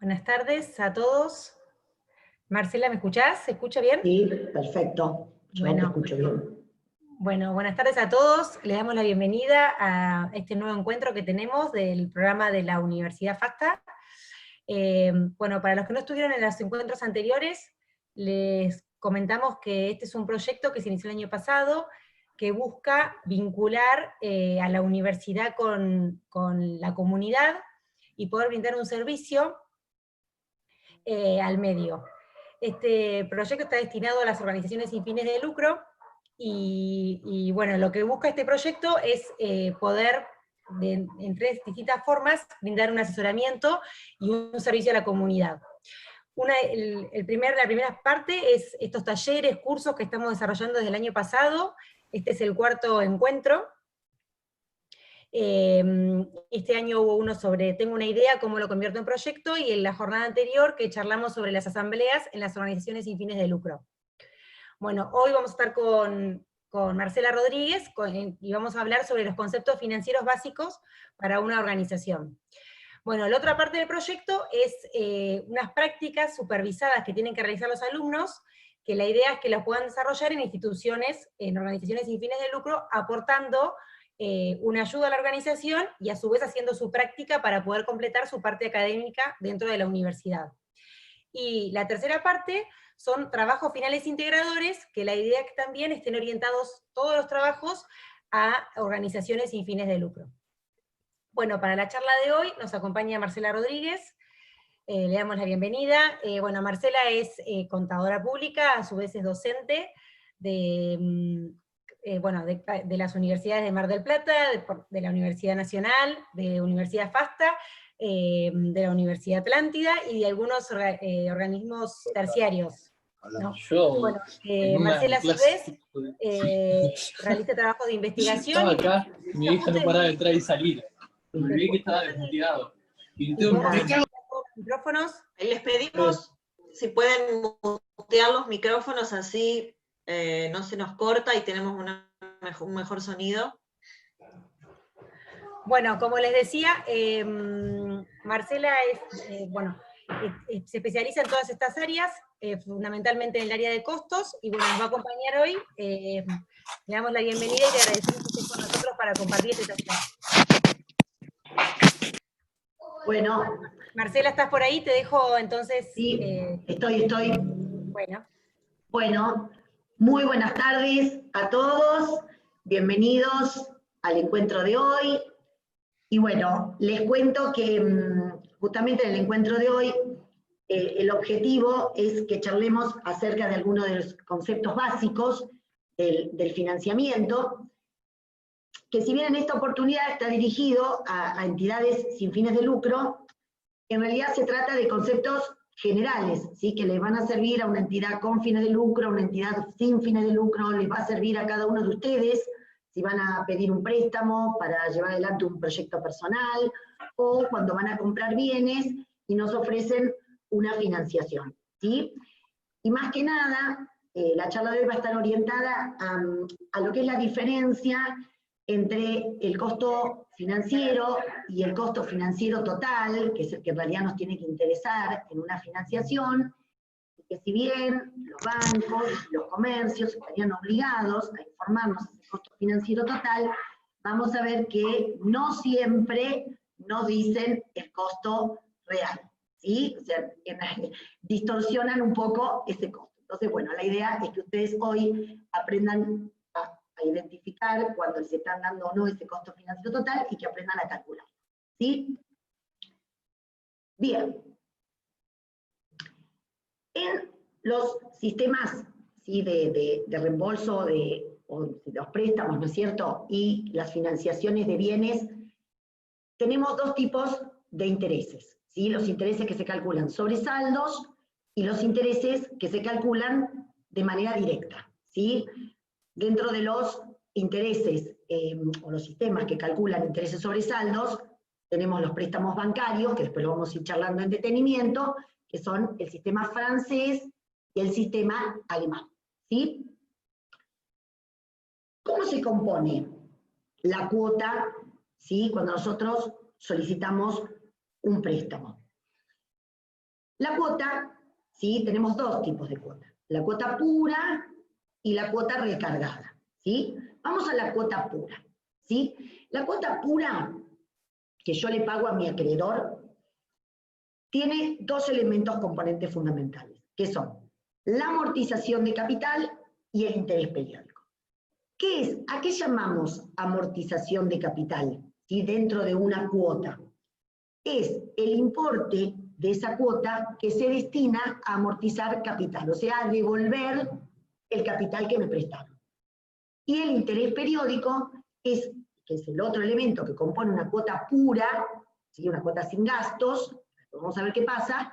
Buenas tardes a todos. Marcela, ¿me escuchás? ¿Se escucha bien? Sí, perfecto. Yo te Bueno, escucho bien. buenas tardes a todos. Le damos la bienvenida a este nuevo encuentro que tenemos del programa de la Universidad FASTA. Bueno, para los que no estuvieron en los encuentros anteriores, les comentamos que este es un proyecto que se inició el año pasado, que busca vincular a la universidad con la comunidad y poder brindar un servicio al medio. Este proyecto está destinado a las organizaciones sin fines de lucro, y bueno, lo que busca este proyecto es poder, en tres distintas formas, brindar un asesoramiento y un servicio a la comunidad. La primera parte es estos talleres, cursos que estamos desarrollando desde el año pasado. Este es el cuarto encuentro. Este año hubo uno sobre Tengo una idea, cómo lo convierto en proyecto, y en la jornada anterior que charlamos sobre las asambleas en las organizaciones sin fines de lucro. Bueno, hoy vamos a estar con Marcela Rodríguez, y vamos a hablar sobre los conceptos financieros básicos para una organización. Bueno, la otra parte del proyecto es unas prácticas supervisadas que tienen que realizar los alumnos, que la idea es que las puedan desarrollar en instituciones, en organizaciones sin fines de lucro, aportando una ayuda a la organización y a su vez haciendo su práctica para poder completar su parte académica dentro de la universidad. Y la tercera parte son trabajos finales integradores, que la idea es que también estén orientados todos los trabajos a organizaciones sin fines de lucro. Bueno, para la charla de hoy nos acompaña Marcela Rodríguez. Le damos la bienvenida. Bueno, Marcela es contadora pública, a su vez es docente de las universidades de Mar del Plata, de la Universidad Nacional, de Universidad FASTA, de la Universidad Atlántida y de algunos organismos terciarios, ¿no? Bueno, Marcela a su vez realiza trabajos de investigación. Estaba acá, mi hija no paraba de entrar y salir. Me olvidé que estaba desmuteado. Y podemos utilizar todos los micrófonos. Les pedimos si pueden mutear los micrófonos, así no se nos corta y tenemos un mejor sonido. Bueno, como les decía, Marcela se especializa en todas estas áreas, fundamentalmente en el área de costos, y bueno, nos va a acompañar hoy. Le damos la bienvenida y le agradecemos que esté con nosotros para compartir este taller. Bueno. Marcela, ¿estás por ahí? Te dejo entonces... Sí, estoy. Bueno, muy buenas tardes a todos, bienvenidos al encuentro de hoy. Y bueno, les cuento que justamente en el encuentro de hoy, el objetivo es que charlemos acerca de algunos de los conceptos básicos del financiamiento, que si bien en esta oportunidad está dirigido a entidades sin fines de lucro, en realidad se trata de conceptos generales, ¿sí? Que les van a servir a una entidad con fines de lucro, a una entidad sin fines de lucro, les va a servir a cada uno de ustedes, si van a pedir un préstamo para llevar adelante un proyecto personal, o cuando van a comprar bienes y nos ofrecen una financiación, ¿sí? Y más que nada, la charla de hoy va a estar orientada a lo que es la diferencia entre el costo financiero y el costo financiero total, que es el que en realidad nos tiene que interesar en una financiación, y que si bien los bancos y los comercios estarían obligados a informarnos de ese costo financiero total, vamos a ver que no siempre nos dicen el costo real, ¿sí? O sea, distorsionan un poco ese costo. Entonces, bueno, la idea es que ustedes hoy aprendan a identificar cuando les están dando o no ese costo financiero total y que aprendan a calcular, ¿sí? Bien. En los sistemas, ¿sí? de reembolso o de los préstamos, ¿no es cierto? Y las financiaciones de bienes, tenemos dos tipos de intereses, ¿sí? Los intereses que se calculan sobre saldos y los intereses que se calculan de manera directa, ¿sí? Dentro de los intereses o los sistemas que calculan intereses sobre saldos, tenemos los préstamos bancarios, que después lo vamos a ir charlando en detenimiento, que son el sistema francés y el sistema alemán, ¿sí? ¿Cómo se compone la cuota, ¿sí? Cuando nosotros solicitamos un préstamo? La cuota, ¿sí? Tenemos dos tipos de cuota. La cuota pura y la cuota recargada, ¿sí? Vamos a la cuota pura, ¿sí? La cuota pura que yo le pago a mi acreedor tiene dos elementos componentes fundamentales, que son la amortización de capital y el interés periódico. ¿Qué es? ¿A qué llamamos amortización de capital? ¿Sí? Dentro de una cuota. Es el importe de esa cuota que se destina a amortizar capital, o sea, a devolver el capital que me prestaron. Y el interés periódico es, que es el otro elemento que compone una cuota pura, ¿sí? Una cuota sin gastos, vamos a ver qué pasa.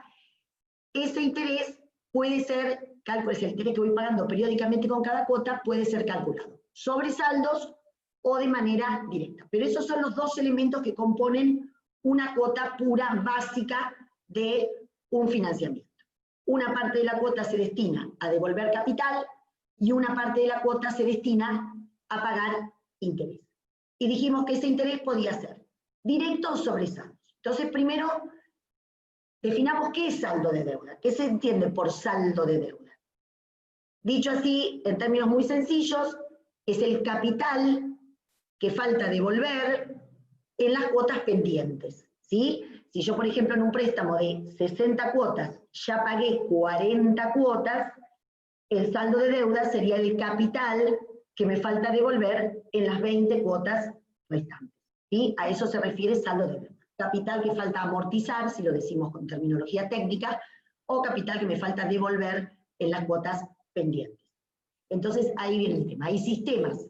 Ese interés puede ser, ese interés que voy pagando periódicamente con cada cuota puede ser calculado sobre saldos o de manera directa. Pero esos son los dos elementos que componen una cuota pura básica de un financiamiento. Una parte de la cuota se destina a devolver capital y una parte de la cuota se destina a pagar interés. Y dijimos que ese interés podía ser directo o sobre saldos. Entonces, primero, definamos qué es saldo de deuda. ¿Qué se entiende por saldo de deuda? Dicho así, en términos muy sencillos, es el capital que falta devolver en las cuotas pendientes, ¿sí? Si yo, por ejemplo, en un préstamo de 60 cuotas ya pagué 40 cuotas, el saldo de deuda sería el capital que me falta devolver en las 20 cuotas restantes, ¿sí? A eso se refiere saldo de deuda. Capital que falta amortizar, si lo decimos con terminología técnica, o capital que me falta devolver en las cuotas pendientes. Entonces, ahí viene el tema. Hay sistemas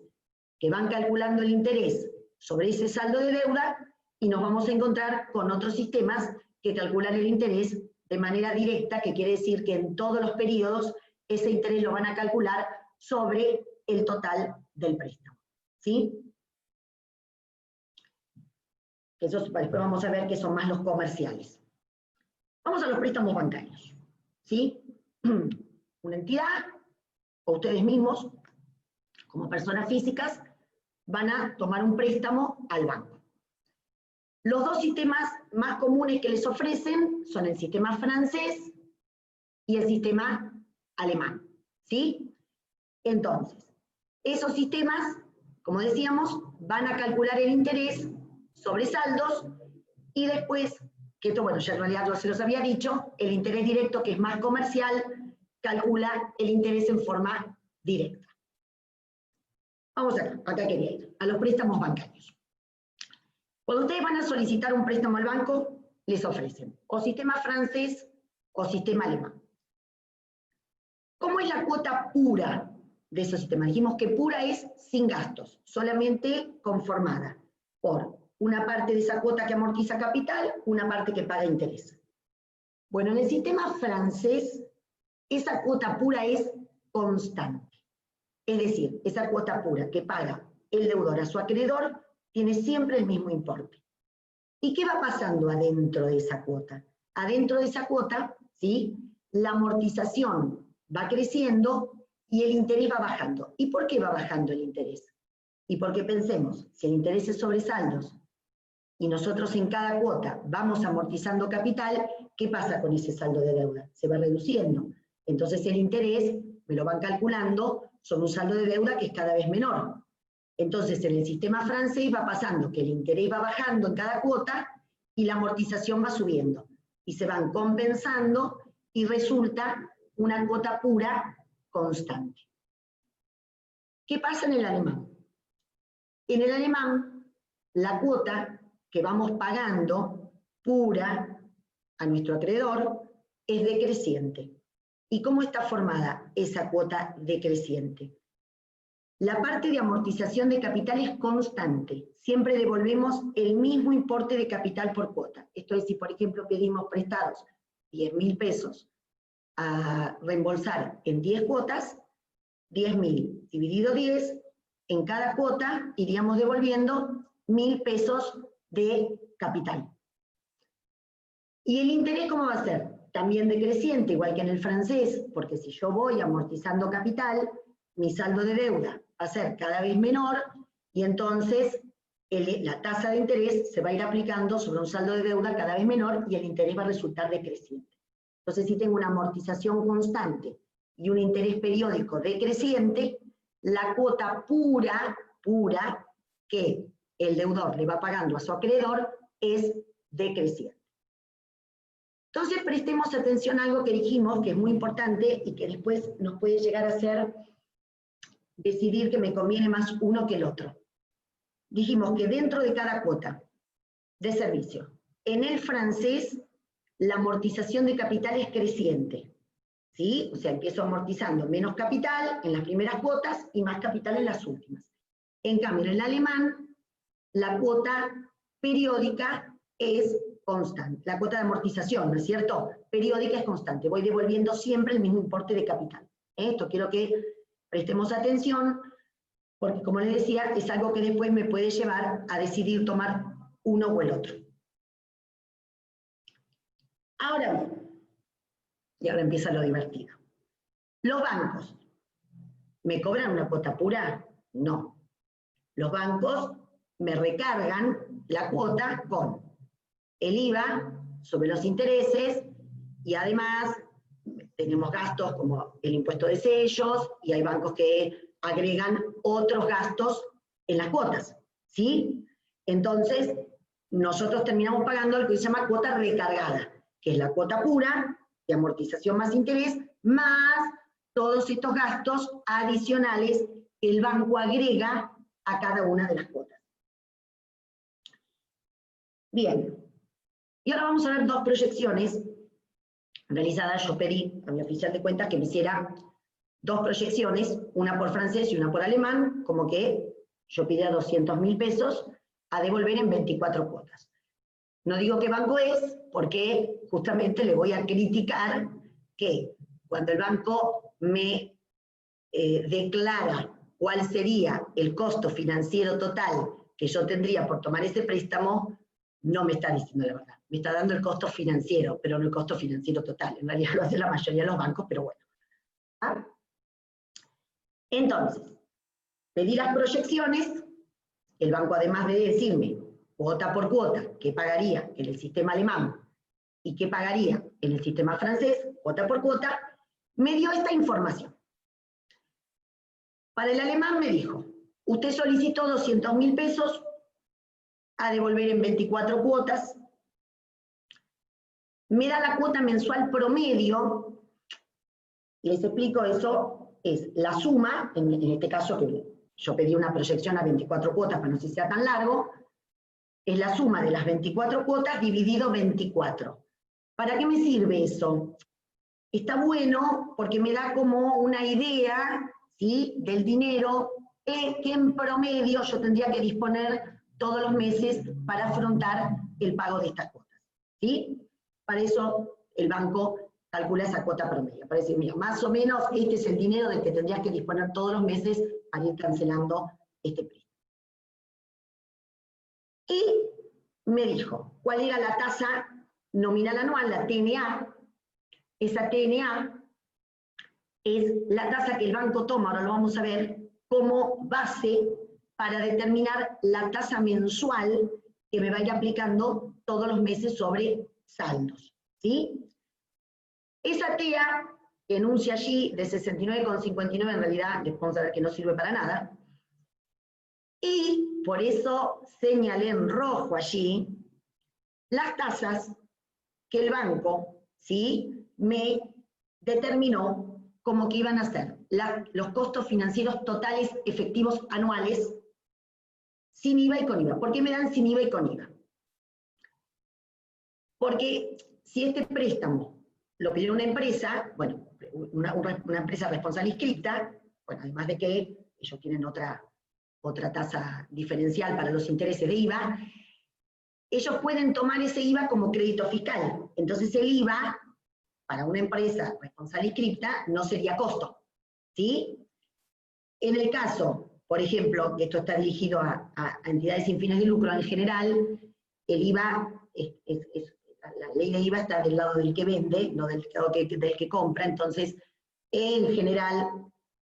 que van calculando el interés sobre ese saldo de deuda y nos vamos a encontrar con otros sistemas que calculan el interés de manera directa, que quiere decir que en todos los periodos ese interés lo van a calcular sobre el total del préstamo, ¿sí? Eso después vamos a ver que son más los comerciales. Vamos a los préstamos bancarios, ¿sí? Una entidad, o ustedes mismos, como personas físicas, van a tomar un préstamo al banco. Los dos sistemas más comunes que les ofrecen son el sistema francés y el sistema alemán, ¿sí? Entonces, esos sistemas, como decíamos, van a calcular el interés sobre saldos y después, que esto, bueno, ya en realidad yo se los había dicho, el interés directo, que es más comercial, calcula el interés en forma directa. Vamos acá quería ir, a los préstamos bancarios. Cuando ustedes van a solicitar un préstamo al banco, les ofrecen o sistema francés o sistema alemán. ¿Cómo es la cuota pura de esos sistemas? Dijimos que pura es sin gastos, solamente conformada por una parte de esa cuota que amortiza capital, una parte que paga interés. Bueno, en el sistema francés, esa cuota pura es constante. Es decir, esa cuota pura que paga el deudor a su acreedor tiene siempre el mismo importe. ¿Y qué va pasando adentro de esa cuota? Adentro de esa cuota, ¿sí? La amortización va creciendo y el interés va bajando. ¿Y por qué va bajando el interés? Y porque pensemos, si el interés es sobre saldos y nosotros en cada cuota vamos amortizando capital, ¿qué pasa con ese saldo de deuda? Se va reduciendo. Entonces el interés me lo van calculando sobre un saldo de deuda que es cada vez menor. Entonces en el sistema francés va pasando que el interés va bajando en cada cuota y la amortización va subiendo. Y se van compensando y resulta una cuota pura constante. ¿Qué pasa en el alemán? En el alemán, la cuota que vamos pagando pura a nuestro acreedor es decreciente. ¿Y cómo está formada esa cuota decreciente? La parte de amortización de capital es constante. Siempre devolvemos el mismo importe de capital por cuota. Esto es, si por ejemplo pedimos prestados 10.000 pesos a reembolsar en 10 cuotas, 10.000 dividido 10, en cada cuota iríamos devolviendo 1.000 pesos de capital. ¿Y el interés cómo va a ser? También decreciente, igual que en el francés, porque si yo voy amortizando capital, mi saldo de deuda va a ser cada vez menor, y entonces la tasa de interés se va a ir aplicando sobre un saldo de deuda cada vez menor, y el interés va a resultar decreciente. Entonces, si tengo una amortización constante y un interés periódico decreciente, la cuota pura que el deudor le va pagando a su acreedor es decreciente. Entonces, prestemos atención a algo que dijimos, que es muy importante y que después nos puede llegar a hacer decidir que me conviene más uno que el otro. Dijimos que dentro de cada cuota de servicio, en el francés, la amortización de capital es creciente, ¿sí? O sea, empiezo amortizando menos capital en las primeras cuotas y más capital en las últimas. En cambio, en el alemán, la cuota periódica es constante. La cuota de amortización, ¿no es cierto? Periódica es constante. Voy devolviendo siempre el mismo importe de capital. Esto quiero que prestemos atención, porque como les decía, es algo que después me puede llevar a decidir tomar uno o el otro. Ahora bien, y ahora empieza lo divertido. ¿Los bancos me cobran una cuota pura? No. Los bancos me recargan la cuota con el IVA sobre los intereses y además tenemos gastos como el impuesto de sellos y hay bancos que agregan otros gastos en las cuotas, ¿sí? Entonces, nosotros terminamos pagando lo que se llama cuota recargada, que es la cuota pura de amortización más interés, más todos estos gastos adicionales que el banco agrega a cada una de las cuotas. Bien, y ahora vamos a ver dos proyecciones realizadas. Yo pedí a mi oficial de cuentas que me hiciera dos proyecciones, una por francés y una por alemán, como que yo pidía 200.000 pesos a devolver en 24 cuotas. No digo qué banco es, porque justamente le voy a criticar que cuando el banco me declara cuál sería el costo financiero total que yo tendría por tomar ese préstamo, no me está diciendo la verdad. Me está dando el costo financiero, pero no el costo financiero total. En realidad lo hace la mayoría de los bancos, pero bueno. ¿Ah? Entonces, pedí las proyecciones. El banco, además de decirme cuota por cuota qué pagaría en el sistema alemán y qué pagaría en el sistema francés, cuota por cuota, me dio esta información. Para el alemán me dijo, usted solicitó 200.000 pesos a devolver en 24 cuotas, me da la cuota mensual promedio, les explico, eso es la suma, en este caso que yo pedí una proyección a 24 cuotas para no sé si sea tan largo, es la suma de las 24 cuotas dividido 24. ¿Para qué me sirve eso? Está bueno porque me da como una idea, ¿sí?, del dinero que en promedio yo tendría que disponer todos los meses para afrontar el pago de estas cuotas, ¿sí? Para eso el banco calcula esa cuota promedio, para decir, mira, más o menos este es el dinero del que tendrías que disponer todos los meses para ir cancelando este préstamo. Y me dijo cuál era la tasa nominal anual, la TNA. Esa TNA es la tasa que el banco toma, ahora lo vamos a ver, como base para determinar la tasa mensual que me va a ir aplicando todos los meses sobre saldos, ¿sí? Esa TEA que enuncia allí de 69,59 en realidad les vamos a ver que no sirve para nada, y por eso señalé en rojo allí las tasas que el banco, ¿sí?, me determinó como que iban a ser los costos financieros totales efectivos anuales sin IVA y con IVA. ¿Por qué me dan sin IVA y con IVA? Porque si este préstamo lo pidió una empresa, bueno, una empresa responsable inscrita, bueno, además de que ellos tienen otra tasa diferencial para los intereses de IVA, ellos pueden tomar ese IVA como crédito fiscal. Entonces el IVA, para una empresa responsable inscrita, no sería costo, ¿sí? En el caso, por ejemplo, que esto está dirigido a entidades sin fines de lucro en general, el IVA, la ley de IVA está del lado del que vende, no del que compra, entonces, en general,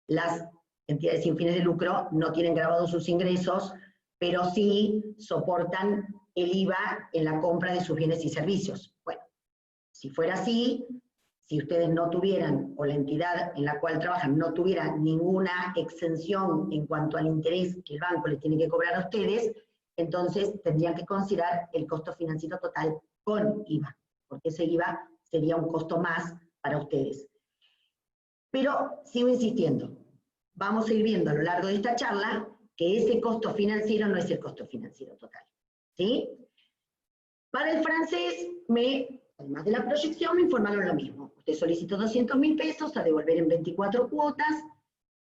las entidades sin fines de lucro no tienen grabados sus ingresos, pero sí soportan el IVA en la compra de sus bienes y servicios. Bueno, si fuera así, si ustedes no tuvieran, o la entidad en la cual trabajan no tuviera ninguna exención en cuanto al interés que el banco les tiene que cobrar a ustedes, entonces tendrían que considerar el costo financiero total con IVA, porque ese IVA sería un costo más para ustedes. Pero sigo insistiendo, vamos a ir viendo a lo largo de esta charla que ese costo financiero no es el costo financiero total, ¿sí? Para el francés, además de la proyección, me informaron lo mismo. Usted solicitó 200.000 pesos a devolver en 24 cuotas.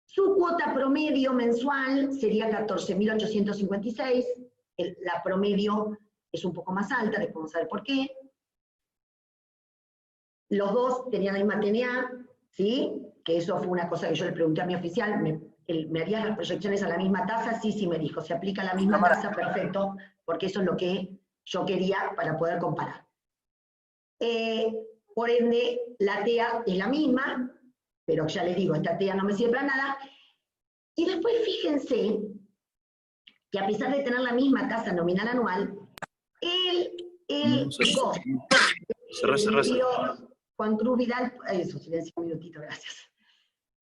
Su cuota promedio mensual sería 14.856. La promedio es un poco más alta, después vamos a ver por qué. Los dos tenían la misma TNA, ¿sí? Que eso fue una cosa que yo le pregunté a mi oficial, ¿me harías las proyecciones a la misma tasa? Sí, me dijo, se aplica la misma tasa, perfecto, porque eso es lo que yo quería para poder comparar. Por ende, la TEA es la misma, pero ya les digo, esta TEA no me sirve para nada. Y después fíjense que a pesar de tener la misma tasa nominal anual, Juan Cruz Vidal, eso, silencio un minutito, gracias.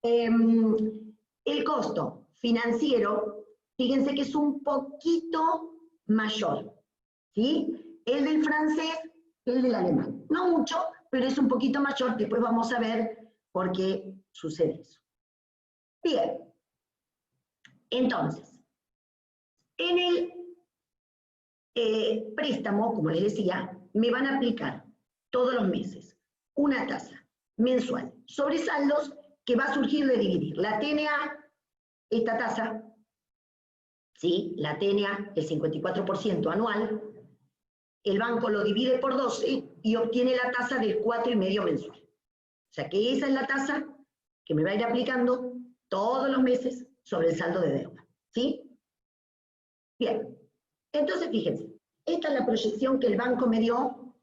El costo financiero, fíjense que es un poquito mayor, ¿sí? El del francés, el del alemán. No mucho, pero es un poquito mayor, después vamos a ver por qué sucede eso. Bien, entonces, en el préstamo, como les decía, me van a aplicar todos los meses una tasa mensual sobre saldos que va a surgir de dividir la TNA, esta tasa, ¿sí? La TNA, el 54% anual, el banco lo divide por 12 y obtiene la tasa del 4,5 mensual. O sea que esa es la tasa que me va a ir aplicando todos los meses sobre el saldo de deuda, ¿sí? Bien, entonces fíjense, esta es la proyección que el banco me dio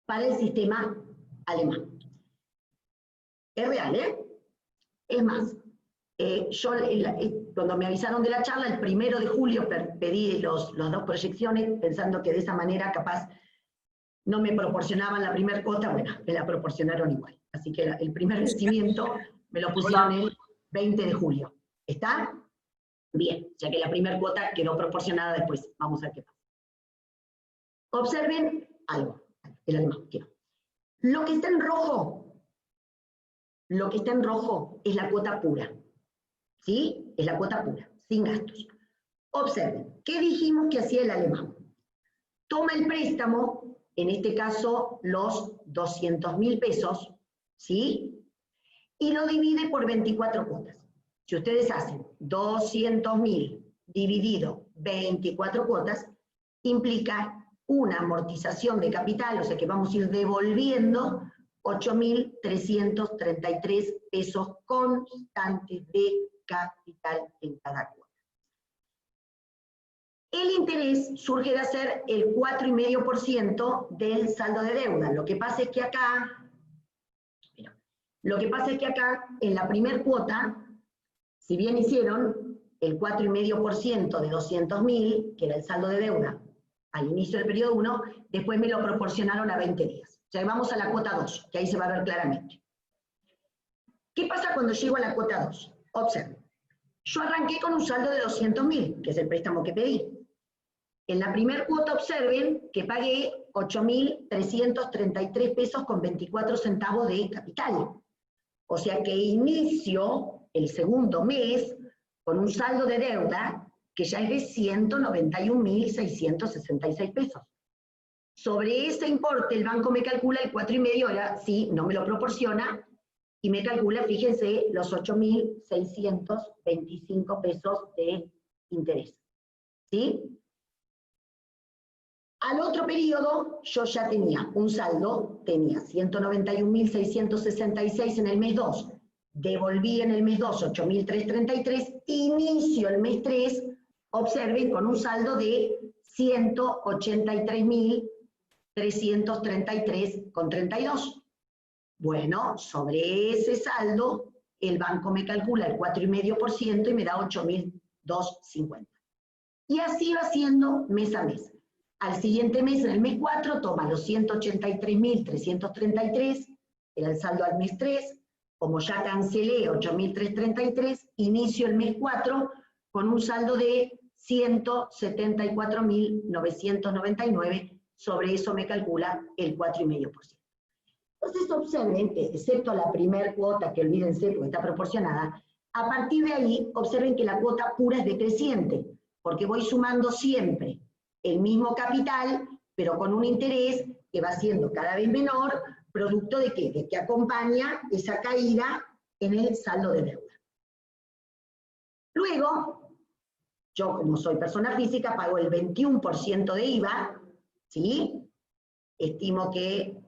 para el sistema alemán. Es real, ¿eh? Es más, yo cuando me avisaron de la charla, el 1 de julio pedí las dos proyecciones, pensando que de esa manera capaz no me proporcionaban la primera cuota, bueno, me la proporcionaron igual. Así que el primer vencimiento me lo pusieron el 20 de julio. ¿Está? Bien, ya que la primera cuota quedó proporcionada después. Vamos a ver qué pasa. Observen algo, el alemán, quiero. Lo que está en rojo es la cuota pura. ¿Sí? Es la cuota pura, sin gastos. Observen, ¿qué dijimos que hacía el alemán? Toma el préstamo, en este caso los 200.000 pesos, ¿sí? Y lo divide por 24 cuotas. Si ustedes hacen 200.000 dividido 24 cuotas, implica una amortización de capital, o sea que vamos a ir devolviendo 8.333 pesos constantes de capital en cada cuota. El interés surge de hacer el 4,5% del saldo de deuda. Lo que pasa es que acá, en la primera cuota, si bien hicieron el 4,5% de 200.000, que era el saldo de deuda al inicio del periodo 1, después me lo proporcionaron a 20 días. O sea, vamos a la cuota 2, que ahí se va a ver claramente. ¿Qué pasa cuando llego a la cuota 2? Observen. Yo arranqué con un saldo de 200.000, que es el préstamo que pedí. En la primera cuota, observen que pagué 8.333 pesos con 24 centavos de capital. O sea que inicio el segundo mes con un saldo de deuda que ya es de 191.666 pesos. Sobre ese importe el banco me calcula el 4,5, ahora sí, no me lo proporciona, y me calcula, fíjense, los 8.625 pesos de interés. ¿Sí? Al otro periodo, yo ya tenía un saldo, tenía 191.666 en el mes 2, devolví en el mes 2 8.333, inicio el mes 3, observen, con un saldo de 183.333,32. Bueno, sobre ese saldo, el banco me calcula el 4,5% y me da 8.250. Y así va haciendo mes a mes. Al siguiente mes, en el mes 4, toma los 183.333, era el saldo al mes 3, como ya cancelé 8.333, inicio el mes 4 con un saldo de 174.999, sobre eso me calcula el 4,5%. Entonces observen que, excepto la primer cuota, que olvídense porque está proporcionada, a partir de ahí observen que la cuota pura es decreciente, porque voy sumando siempre el mismo capital, pero con un interés que va siendo cada vez menor, producto de ¿qué? De que acompaña esa caída en el saldo de deuda. Luego, yo como soy persona física pago el 21% de IVA, ¿sí? Estimo que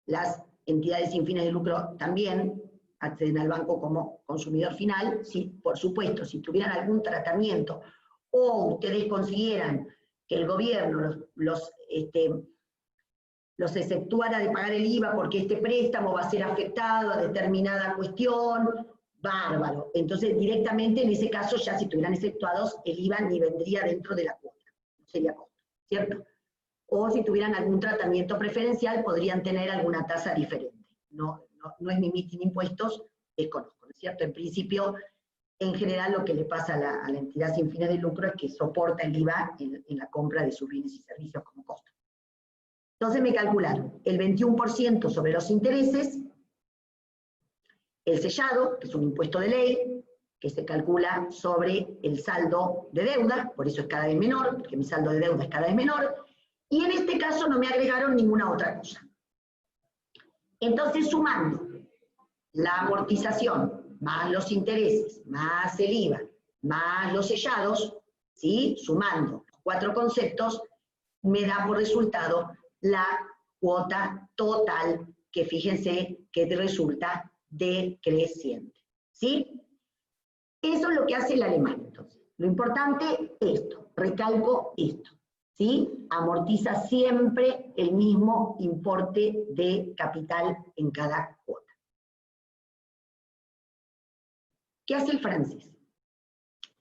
las entidades sin fines de lucro también acceden al banco como consumidor final, sí, por supuesto, si tuvieran algún tratamiento o ustedes consiguieran que el gobierno los exceptuara de pagar el IVA porque este préstamo va a ser afectado a determinada cuestión, bárbaro. Entonces, directamente en ese caso, ya si estuvieran exceptuados, el IVA ni vendría dentro de la cuota, no sería costo, ¿cierto? O si tuvieran algún tratamiento preferencial, podrían tener alguna tasa diferente. No es mi mitin impuestos, desconozco, ¿no es cierto? En principio, en general, lo que le pasa a la entidad sin fines de lucro es que soporta el IVA en la compra de sus bienes y servicios como costo. Entonces me calcularon el 21% sobre los intereses, el sellado, que es un impuesto de ley, que se calcula sobre el saldo de deuda, por eso es cada vez menor, porque mi saldo de deuda es cada vez menor, y en este caso no me agregaron ninguna otra cosa. Entonces, sumando la amortización, más los intereses, más el IVA, más los sellados, ¿sí? Sumando los 4 conceptos, me da por resultado la cuota total, que fíjense que resulta decreciente, ¿sí? Eso es lo que hace el alemán, entonces. Lo importante, esto, recalco esto, ¿sí? Amortiza siempre el mismo importe de capital en cada cuota. ¿Qué hace el francés?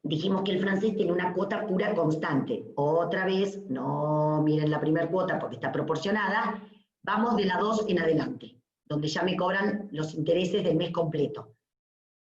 Dijimos que el francés tiene una cuota pura constante. Otra vez, no miren la primera cuota porque está proporcionada, vamos de la 2 en adelante, donde ya me cobran los intereses del mes completo.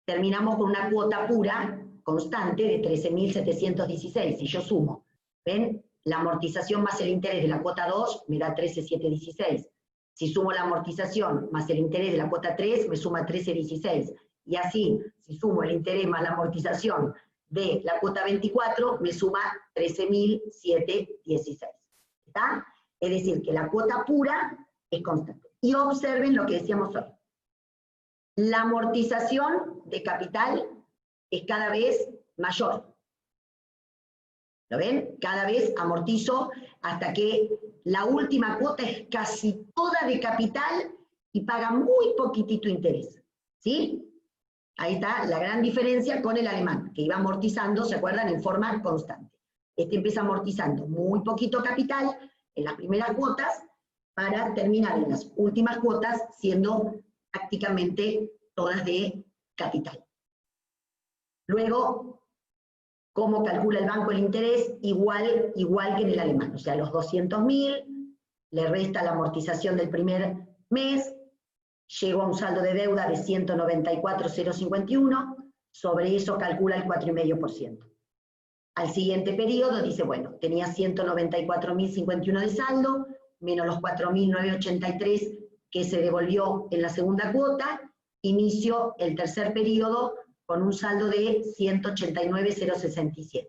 Terminamos con una cuota pura constante de 13.716, si yo sumo, ¿ven? La amortización más el interés de la cuota 2 me da 13.716. Si sumo la amortización más el interés de la cuota 3, me suma 13.16. Y así, si sumo el interés más la amortización de la cuota 24, me suma 13.716. ¿Está? Es decir, que la cuota pura es constante. Y observen lo que decíamos hoy. La amortización de capital es cada vez mayor. ¿Lo ven? Cada vez amortizo hasta que la última cuota es casi toda de capital y paga muy poquitito interés. ¿Sí? Ahí está la gran diferencia con el alemán, que iba amortizando, ¿se acuerdan?, en forma constante. Este empieza amortizando muy poquito capital en las primeras cuotas para terminar en las últimas cuotas siendo prácticamente todas de capital. Luego, ¿cómo calcula el banco el interés? Igual que en el alemán, o sea, los 200.000, le resta la amortización del primer mes, llego a un saldo de deuda de 194.051, sobre eso calcula el 4,5%. Al siguiente periodo dice, bueno, tenía 194.051 de saldo, menos los 4.983 que se devolvió en la segunda cuota, inicio el tercer periodo con un saldo de 189.067.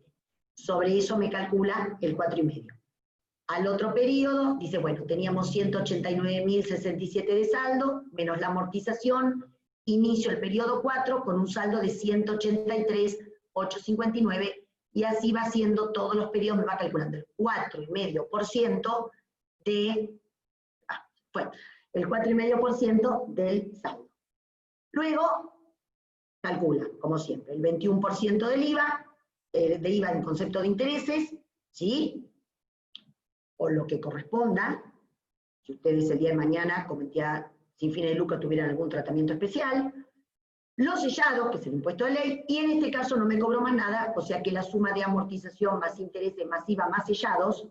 Sobre eso me calcula el 4,5%. Al otro periodo, dice, bueno, teníamos 189.067 de saldo, menos la amortización, inicio el periodo 4 con un saldo de 183.859, y así va haciendo todos los periodos, me va calculando el 4,5% el 4,5% del saldo. Luego, calcula, como siempre, el 21% del IVA, de IVA en concepto de intereses, ¿sí? O lo que corresponda, si ustedes el día de mañana, como entidad sin fines de lucro, tuvieran algún tratamiento especial, los sellados, que es el impuesto de ley, y en este caso no me cobró más nada, o sea que la suma de amortización más intereses más IVA más sellados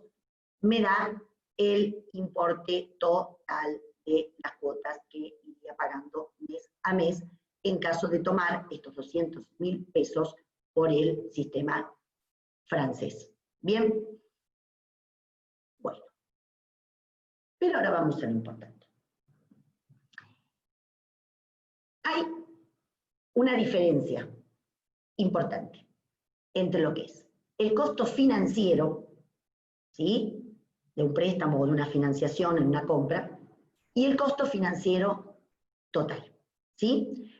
me da el importe total de las cuotas que iría estaría pagando mes a mes en caso de tomar estos 200.000 pesos por el sistema francés. ¿Bien? Bueno. Pero ahora vamos a lo importante. Hay una diferencia importante entre lo que es el costo financiero, ¿sí?, de un préstamo o de una financiación en una compra, y el costo financiero total, ¿sí?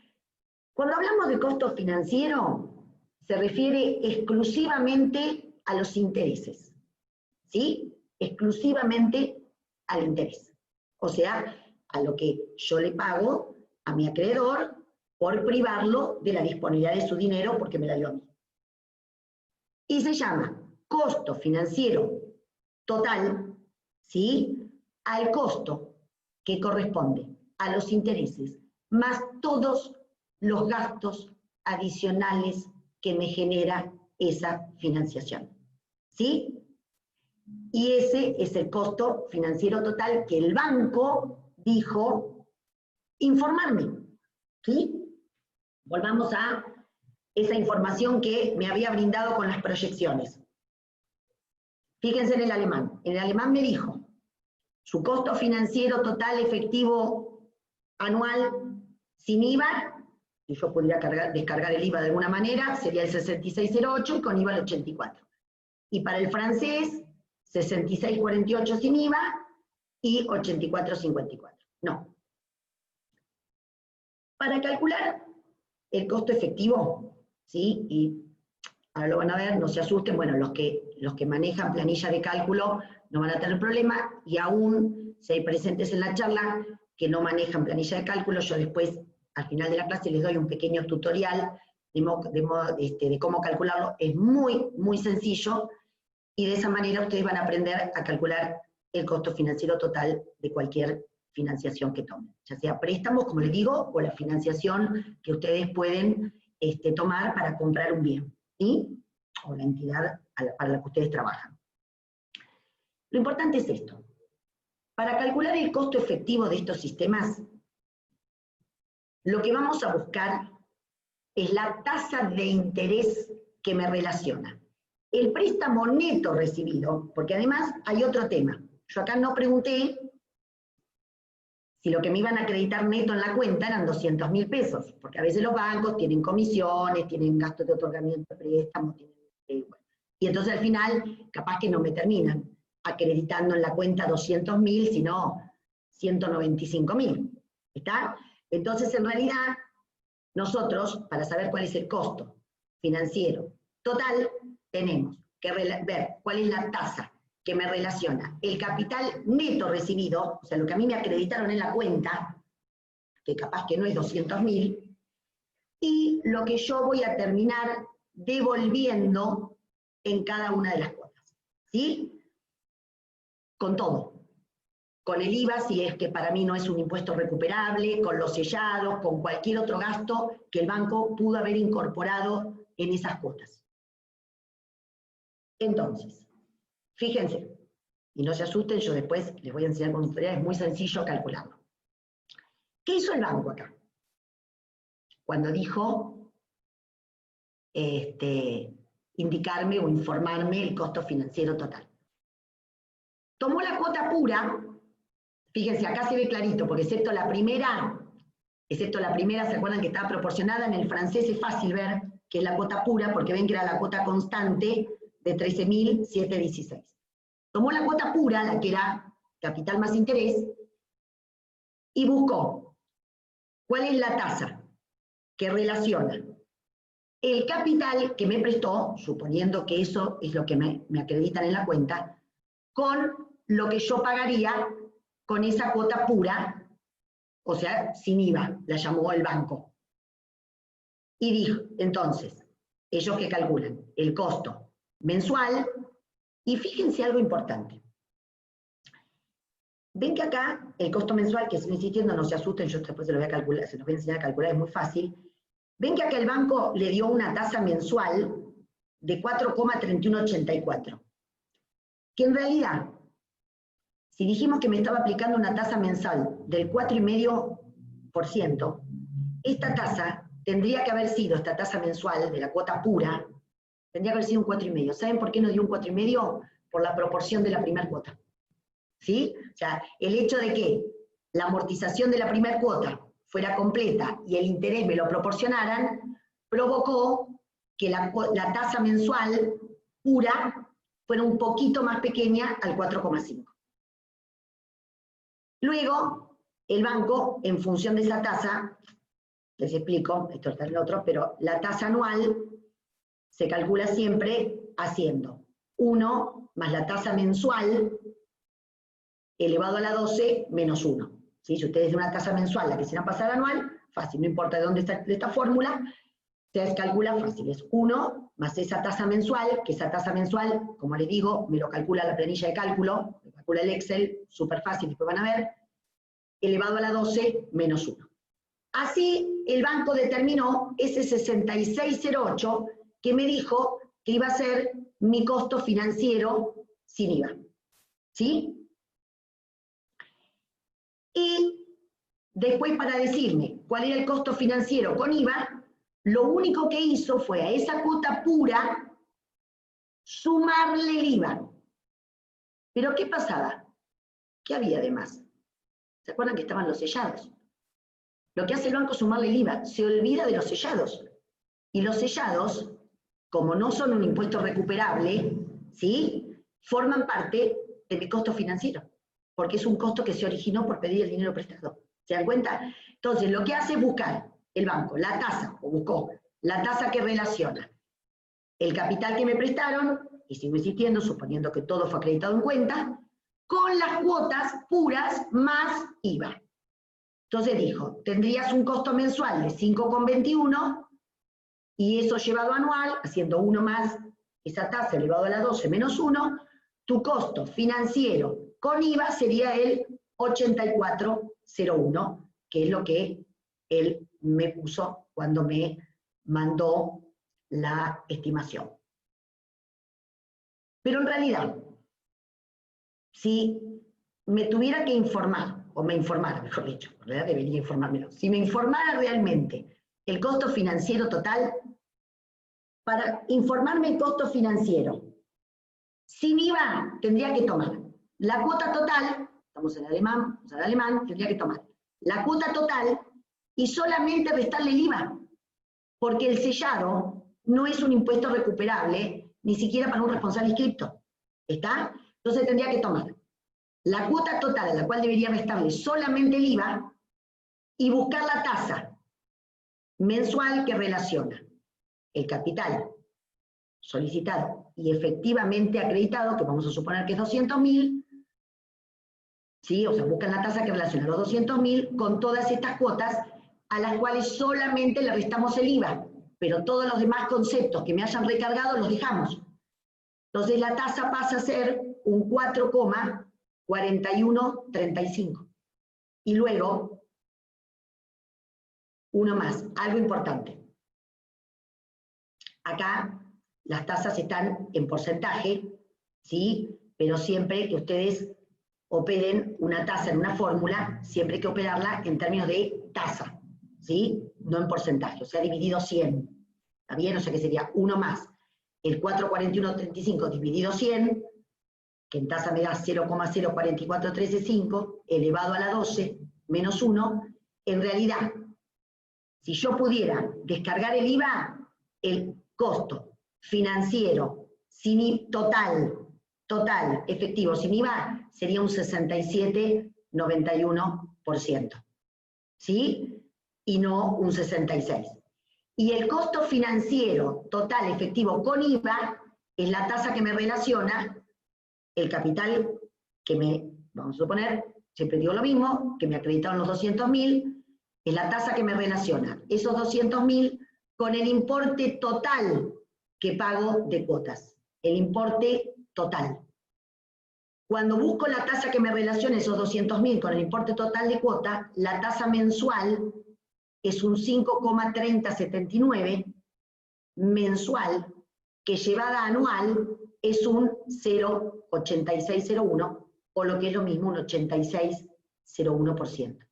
Cuando hablamos de costo financiero, se refiere exclusivamente a los intereses, ¿sí? Exclusivamente al interés. O sea, a lo que yo le pago a mi acreedor por privarlo de la disponibilidad de su dinero porque me la dio a mí. Y se llama costo financiero total, ¿sí?, al costo que corresponde a los intereses, más todos los gastos adicionales que me genera esa financiación, ¿sí? Y ese es el costo financiero total que el banco dijo informarme, ¿sí? Volvamos a esa información que me había brindado con las proyecciones. Fíjense en el alemán. En el alemán me dijo, su costo financiero total efectivo anual sin IVA, si yo pudiera descargar el IVA de alguna manera, sería el 6608 y con IVA el 84. Y para el francés, 6648 sin IVA y 8454. No. Para calcular el costo efectivo, ¿sí? Y ahora lo van a ver, no se asusten, bueno, los que manejan planilla de cálculo no van a tener problema, y aún si hay presentes en la charla que no manejan planilla de cálculo, yo después, al final de la clase, les doy un pequeño tutorial de cómo calcularlo. Es muy, muy sencillo, y de esa manera ustedes van a aprender a calcular el costo financiero total de cualquier financiación que tomen, ya sea préstamos, como les digo, o la financiación que ustedes pueden tomar para comprar un bien, ¿sí?, o la entidad para la que ustedes trabajan. Lo importante es esto. Para calcular el costo efectivo de estos sistemas, lo que vamos a buscar es la tasa de interés que me relaciona el préstamo neto recibido, porque además hay otro tema. Yo acá no pregunté si lo que me iban a acreditar neto en la cuenta eran 200.000 pesos, porque a veces los bancos tienen comisiones, tienen gastos de otorgamiento de préstamos, y entonces al final capaz que no me terminan acreditando en la cuenta 200.000, sino 195.000, ¿está? Entonces en realidad nosotros, para saber cuál es el costo financiero total, tenemos que ver cuál es la tasa que me relaciona el capital neto recibido, o sea, lo que a mí me acreditaron en la cuenta, que capaz que no es 200.000, y lo que yo voy a terminar devolviendo en cada una de las cuotas, ¿sí? Con todo. Con el IVA, si es que para mí no es un impuesto recuperable, con los sellados, con cualquier otro gasto que el banco pudo haber incorporado en esas cuotas. Entonces, fíjense, y no se asusten, yo después les voy a enseñar con ustedes, es muy sencillo calcularlo. ¿Qué hizo el banco acá? Cuando dijo indicarme o informarme el costo financiero total. Tomó la cuota pura, fíjense, acá se ve clarito, porque excepto la primera, ¿se acuerdan que estaba proporcionada? En el francés es fácil ver que es la cuota pura, porque ven que era la cuota constante de 13.716. Tomó la cuota pura, la que era capital más interés, y buscó cuál es la tasa que relaciona el capital que me prestó, suponiendo que eso es lo que me acreditan en la cuenta, con lo que yo pagaría con esa cuota pura, o sea, sin IVA, la llamó el banco. Y dijo, entonces, ellos que calculan el costo mensual, y fíjense algo importante. Ven que acá el costo mensual, que sigo insistiendo, no se asusten, yo después se los voy a calcular, se los voy a enseñar a calcular, es muy fácil. Ven que acá el banco le dio una tasa mensual de 4,3184. Que en realidad, si dijimos que me estaba aplicando una tasa mensual del 4,5%, esta tasa tendría que haber sido, esta tasa mensual de la cuota pura, tendría que haber sido un 4,5. ¿Saben por qué no dio un 4,5? Por la proporción de la primera cuota. ¿Sí? O sea, el hecho de que la amortización de la primera cuota fuera completa y el interés me lo proporcionaran, provocó que la tasa mensual pura fuera un poquito más pequeña al 4,5. Luego, el banco, en función de esa tasa, les explico, esto está en el otro, pero la tasa anual se calcula siempre haciendo 1 más la tasa mensual elevado a la 12 menos 1. ¿Sí? Si ustedes de una tasa mensual la quisieran pasar anual, fácil, no importa de dónde está esta fórmula, se calcula fácil, es 1 más esa tasa mensual, que esa tasa mensual, como les digo, me lo calcula la planilla de cálculo, me calcula el Excel, súper fácil, después van a ver, elevado a la 12 menos 1. Así, el banco determinó ese 6608 que me dijo que iba a ser mi costo financiero sin IVA. ¿Sí? Y después, para decirme cuál era el costo financiero con IVA, lo único que hizo fue a esa cuota pura sumarle el IVA. ¿Pero qué pasaba? ¿Qué había de más? ¿Se acuerdan que estaban los sellados? Lo que hace el banco es sumarle el IVA, se olvida de los sellados. Y los sellados, como no son un impuesto recuperable, ¿sí? Forman parte de mi costo financiero, porque es un costo que se originó por pedir el dinero prestado. ¿Se dan cuenta? Entonces, lo que hace es buscar el banco, la tasa, o buscó la tasa que relaciona el capital que me prestaron, y sigo insistiendo, suponiendo que todo fue acreditado en cuenta, con las cuotas puras más IVA. Entonces dijo, tendrías un costo mensual de 5,21, y eso llevado anual, haciendo 1 más esa tasa elevado a la 12 menos 1, tu costo financiero con IVA sería el 84,01, que es lo que él me puso cuando me mandó la estimación. Pero en realidad, si me tuviera que informar, o me informara, mejor dicho, en realidad debería informármelo, si me informara realmente el costo financiero total, para informarme el costo financiero, sin IVA tendría que tomar la cuota total, estamos en alemán, vamos al alemán, tendría que tomar la cuota total y solamente restarle el IVA, porque el sellado no es un impuesto recuperable, ni siquiera para un responsable inscripto, ¿está? Entonces tendría que tomar la cuota total a la cual debería restarle solamente el IVA y buscar la tasa mensual que relaciona el capital solicitado y efectivamente acreditado, que vamos a suponer que es 200.000, ¿sí? O sea, buscan la tasa que relaciona los 200.000 con todas estas cuotas a las cuales solamente le restamos el IVA, pero todos los demás conceptos que me hayan recargado los dejamos. Entonces la tasa pasa a ser un 4,4135. Y luego, uno más, algo importante. Acá las tasas están en porcentaje, ¿sí? Pero siempre que ustedes operen una tasa en una fórmula, siempre hay que operarla en términos de tasa, ¿sí? No en porcentaje, o sea, dividido 100. ¿Está bien? O sea que sería 1 más el 4,4135 dividido 100, que en tasa me da 0,044335, elevado a la 12, menos 1. En realidad, si yo pudiera descargar el IVA, el costo financiero sin total, efectivo, sin IVA, sería un 67,91%. ¿Sí? Y no un 66%. Y el costo financiero total efectivo con IVA es la tasa que me relaciona el capital que me, vamos a suponer, siempre digo lo mismo, que me acreditaron los 200.000, es la tasa que me relaciona esos 200.000 con el importe total que pago de cuotas. El importe total. Cuando busco la tasa que me relaciona esos 200.000 con el importe total de cuota, la tasa mensual es un 5,3079 mensual, que llevada anual es un 0,8601, o lo que es lo mismo, un 86,01%.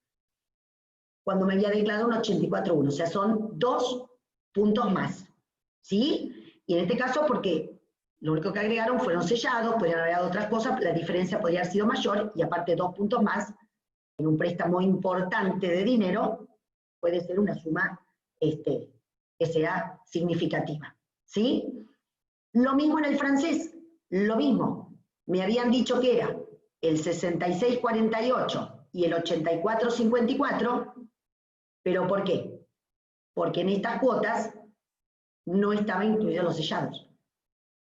cuando me había declarado un 84.1, o sea, son 2 puntos más, ¿sí? Y en este caso, porque lo único que agregaron fueron sellados, podrían haber agregado otras cosas, la diferencia podría haber sido mayor, y aparte 2 puntos más, en un préstamo importante de dinero, puede ser una suma que sea significativa, ¿sí? Lo mismo en el francés, lo mismo. Me habían dicho que era el 66.48 y el 84.54, pero ¿por qué? Porque en estas cuotas no estaban incluidos los sellados.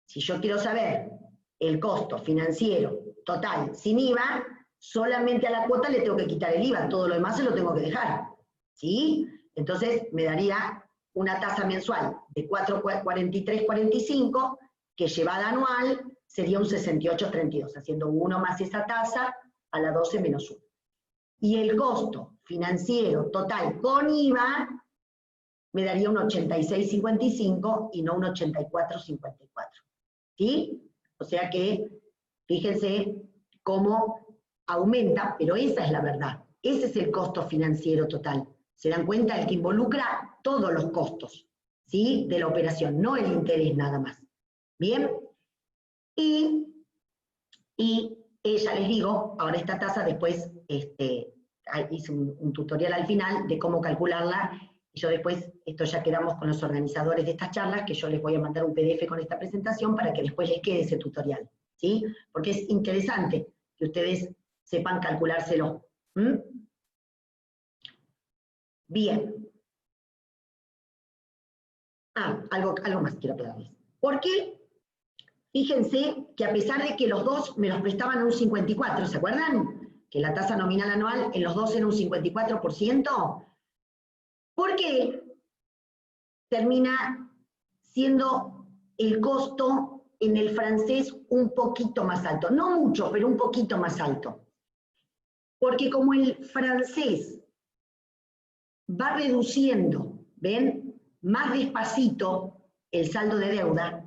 Si yo quiero saber el costo financiero total sin IVA, solamente a la cuota le tengo que quitar el IVA, todo lo demás se lo tengo que dejar, ¿sí? Entonces me daría una tasa mensual de 443.45, que llevada anual sería un 68.32, haciendo 1 más esa tasa a la 12 menos 1. Y el costo financiero total con IVA me daría un 86.55 y no un 84.54, ¿sí? O sea que, fíjense cómo aumenta, pero esa es la verdad. Ese es el costo financiero total. Se dan cuenta, el que involucra todos los costos, ¿sí? De la operación, no el interés nada más. ¿Bien? Y ya les digo, ahora esta tasa después, hice un tutorial al final de cómo calcularla, y yo después, esto ya quedamos con los organizadores de estas charlas, que yo les voy a mandar un PDF con esta presentación para que después les quede ese tutorial, ¿sí? Porque es interesante que ustedes sepan calculárselo. Bien. Algo más quiero aclararles. ¿Por qué? Fíjense que a pesar de que los dos me los prestaban a un 54, ¿se acuerdan? Que la tasa nominal anual en los dos era un 54%. ¿Por qué termina siendo el costo en el francés un poquito más alto? No mucho, pero un poquito más alto. Porque como el francés va reduciendo, ¿ven? Más despacito el saldo de deuda,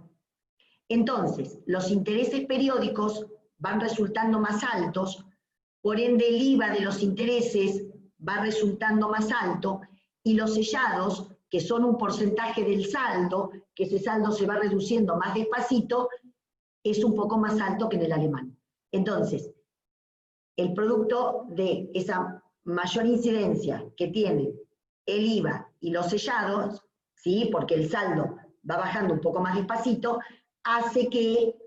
entonces los intereses periódicos van resultando más altos, por ende el IVA de los intereses va resultando más alto, y los sellados, que son un porcentaje del saldo, que ese saldo se va reduciendo más despacito, es un poco más alto que en el alemán. Entonces, el producto de esa mayor incidencia que tiene el IVA y los sellados, ¿sí? Porque el saldo va bajando un poco más despacito, hace que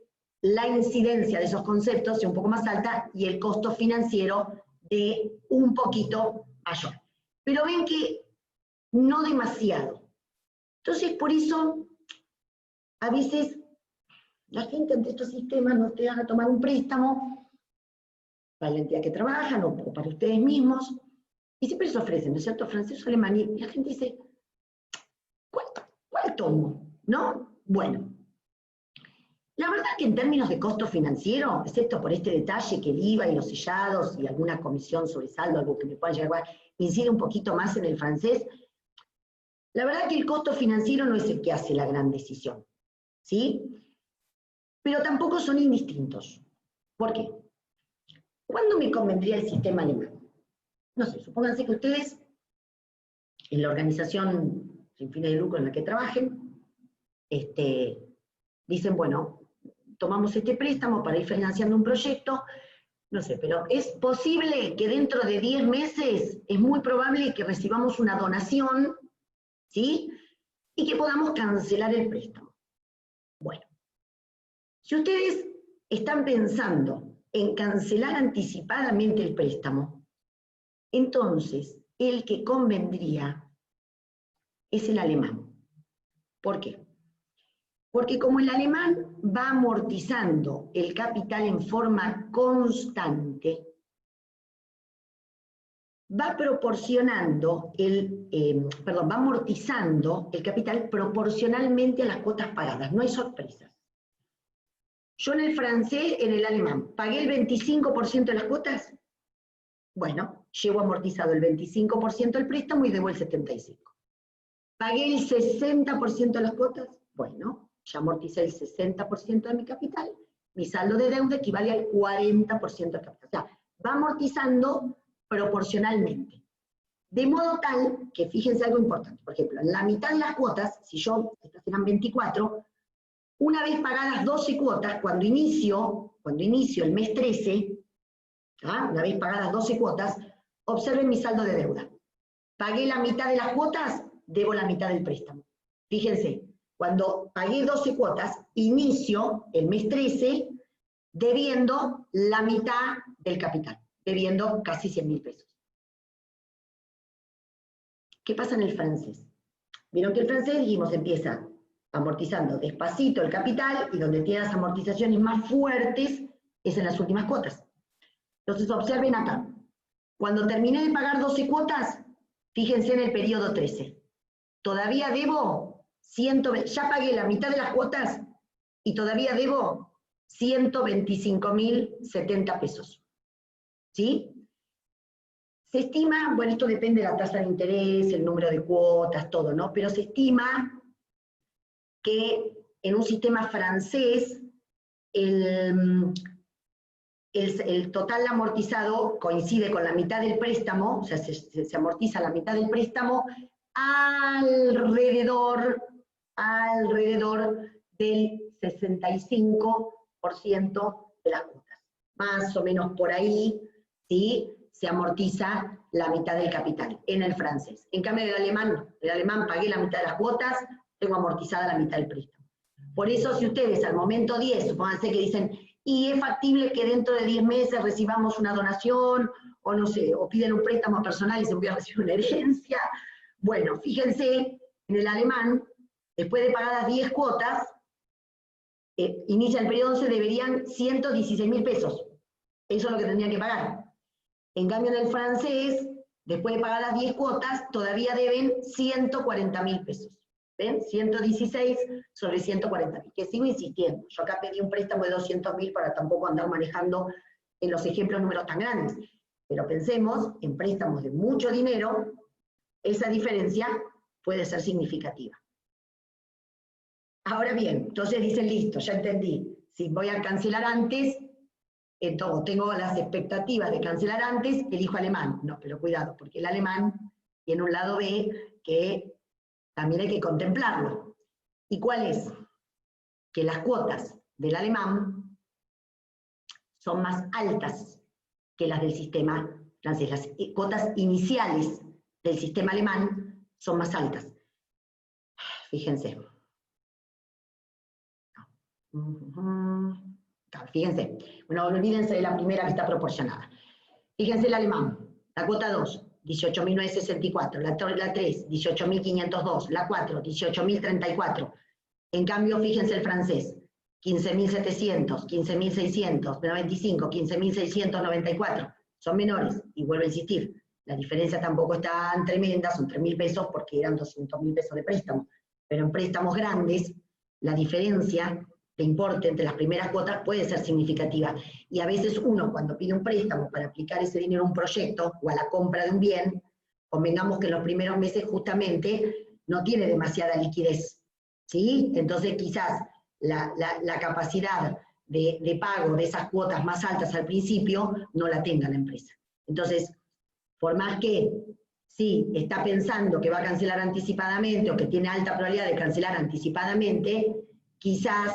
la incidencia de esos conceptos sea un poco más alta y el costo financiero de un poquito mayor. Pero ven que no demasiado. Entonces, por eso, a veces la gente ante estos sistemas no te van a tomar un préstamo para la entidad que trabajan o para ustedes mismos, y siempre se ofrecen, ¿no es cierto?, francés o alemán, y la gente dice, ¿cuál tomo? ¿No? Bueno, la verdad es que en términos de costo financiero, excepto por este detalle que el IVA y los sellados y alguna comisión sobre saldo, algo que me pueda llegar a incide un poquito más en el francés, la verdad que el costo financiero no es el que hace la gran decisión, ¿sí? Pero tampoco son indistintos. ¿Por qué? ¿Cuándo me convendría el sistema alemán? No sé, supónganse que ustedes, en la organización sin fines de lucro en la que trabajen, dicen, bueno, tomamos este préstamo para ir financiando un proyecto, no sé, pero es posible que dentro de 10 meses, es muy probable que recibamos una donación, ¿sí? Y que podamos cancelar el préstamo. Bueno, si ustedes están pensando en cancelar anticipadamente el préstamo, entonces el que convendría es el alemán. ¿Por qué? Porque como el alemán va amortizando el capital en forma constante, va amortizando el capital proporcionalmente a las cuotas pagadas, no hay sorpresas. Yo en el francés, en el alemán, ¿pagué el 25% de las cuotas? Bueno, llevo amortizado el 25% del préstamo y debo el 75%. ¿Pagué el 60% de las cuotas? Bueno, ya amorticé el 60% de mi capital, mi saldo de deuda equivale al 40% del capital. O sea, va amortizando proporcionalmente. De modo tal que, fíjense algo importante, por ejemplo, en la mitad de las cuotas, si yo, estas eran 24, una vez pagadas 12 cuotas, cuando inicio el mes 13, una vez pagadas 12 cuotas, observen mi saldo de deuda. Pagué la mitad de las cuotas, debo la mitad del préstamo. Fíjense, cuando pagué 12 cuotas, inicio el mes 13 debiendo la mitad del capital, debiendo casi 100.000 pesos. ¿Qué pasa en el francés? Vieron que el francés, dijimos, empieza amortizando despacito el capital y donde tiene las amortizaciones más fuertes es en las últimas cuotas. Entonces observen acá, cuando terminé de pagar 12 cuotas, fíjense en el periodo 13. Todavía debo, ya pagué la mitad de las cuotas y todavía debo 125.070 pesos. ¿Sí? Se estima, bueno, esto depende de la tasa de interés, el número de cuotas, todo, ¿no? Pero se estima que en un sistema francés el total amortizado coincide con la mitad del préstamo, o sea, se amortiza la mitad del préstamo alrededor del 65% de las cuotas. Más o menos por ahí, ¿sí? Se amortiza la mitad del capital en el francés. En cambio el alemán pagué la mitad de las cuotas, tengo amortizada la mitad del préstamo. Por eso si ustedes al momento 10, supónganse que dicen, y es factible que dentro de 10 meses recibamos una donación, o no sé, o piden un préstamo personal y se voy a recibir una herencia. Bueno, fíjense, en el alemán, después de pagadas 10 cuotas, inicia el periodo 11, deberían 116.000 pesos. Eso es lo que tendrían que pagar. En cambio en el francés, después de pagar las 10 cuotas, todavía deben 140.000 pesos. ¿Ven? 116 sobre 140.000, que sigo insistiendo. Yo acá pedí un préstamo de 200.000 para tampoco andar manejando en los ejemplos números tan grandes. Pero pensemos en préstamos de mucho dinero, esa diferencia puede ser significativa. Ahora bien, entonces dicen, listo, ya entendí. Si voy a cancelar antes, entonces tengo las expectativas de cancelar antes, elijo alemán. No, pero cuidado, porque el alemán tiene un lado B que también hay que contemplarlo. ¿Y cuál es? Que las cuotas del alemán son más altas que las del sistema francés. Las cuotas iniciales del sistema alemán son más altas. Fíjense. Fíjense. Bueno, olvídense de la primera que está proporcionada. Fíjense el alemán. La cuota 2. 18.964, la 3, 18.502, la 4, 18.034. En cambio, fíjense el francés, 15.700, 15.695, 15.694. Son menores, y vuelvo a insistir, la diferencia tampoco es tan tremenda, son 3.000 pesos porque eran 200.000 pesos de préstamo. Pero en préstamos grandes, la diferencia de importe entre las primeras cuotas puede ser significativa. Y a veces uno, cuando pide un préstamo para aplicar ese dinero a un proyecto o a la compra de un bien, convengamos que en los primeros meses justamente no tiene demasiada liquidez, ¿sí? Entonces quizás la capacidad de pago de esas cuotas más altas al principio no la tenga la empresa. Entonces, por más que sí está pensando que va a cancelar anticipadamente o que tiene alta probabilidad de cancelar anticipadamente, quizás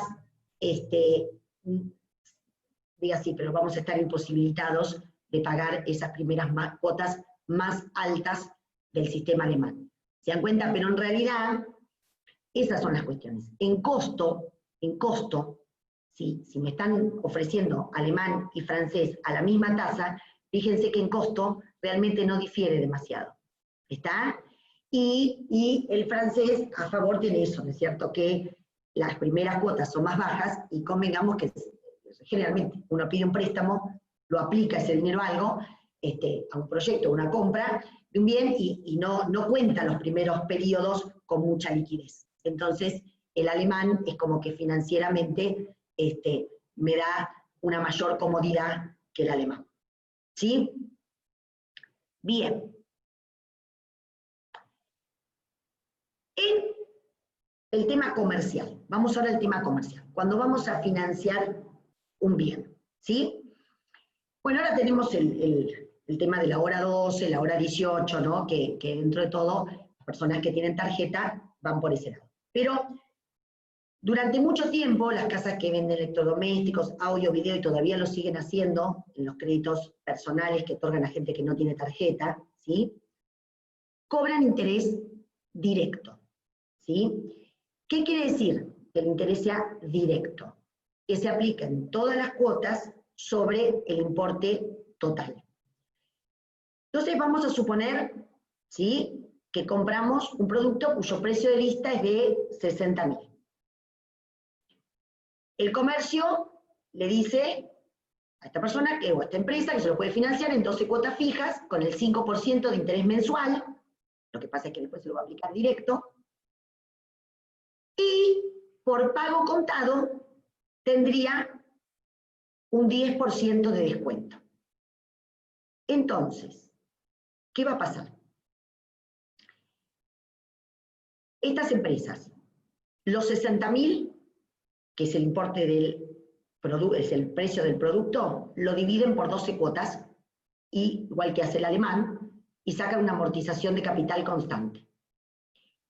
diga sí, pero vamos a estar imposibilitados de pagar esas primeras cuotas más altas del sistema alemán. ¿Se dan cuenta? Pero en realidad, esas son las cuestiones. En costo, si me están ofreciendo alemán y francés a la misma tasa, fíjense que en costo realmente no difiere demasiado. ¿Está? Y el francés a favor tiene eso, ¿no es cierto? Que las primeras cuotas son más bajas y convengamos que generalmente uno pide un préstamo, lo aplica ese dinero a algo, a un proyecto, a una compra de un bien y no cuenta los primeros periodos con mucha liquidez. Entonces, el alemán es como que financieramente me da una mayor comodidad que el alemán. ¿Sí? Bien. En el tema comercial, vamos ahora al tema comercial, cuando vamos a financiar un bien, ¿sí? Bueno, ahora tenemos el el tema de la hora 12, la hora 18, ¿no? Que dentro de todo, las personas que tienen tarjeta van por ese lado. Pero durante mucho tiempo, las casas que venden electrodomésticos, audio, video, y todavía lo siguen haciendo, en los créditos personales que otorgan a gente que no tiene tarjeta, ¿sí? Cobran interés directo, ¿sí? ¿Qué quiere decir que el interés sea directo? Que se apliquen todas las cuotas sobre el importe total. Entonces vamos a suponer, ¿sí?, que compramos un producto cuyo precio de lista es de 60.000. El comercio le dice a esta persona o a esta empresa que se lo puede financiar en 12 cuotas fijas con el 5% de interés mensual, lo que pasa es que después se lo va a aplicar directo, y por pago contado tendría un 10% de descuento. Entonces, ¿qué va a pasar? Estas empresas, los 60.000, que es el importe del producto, es el precio del producto, lo dividen por 12 cuotas, y, igual que hace el alemán, y sacan una amortización de capital constante.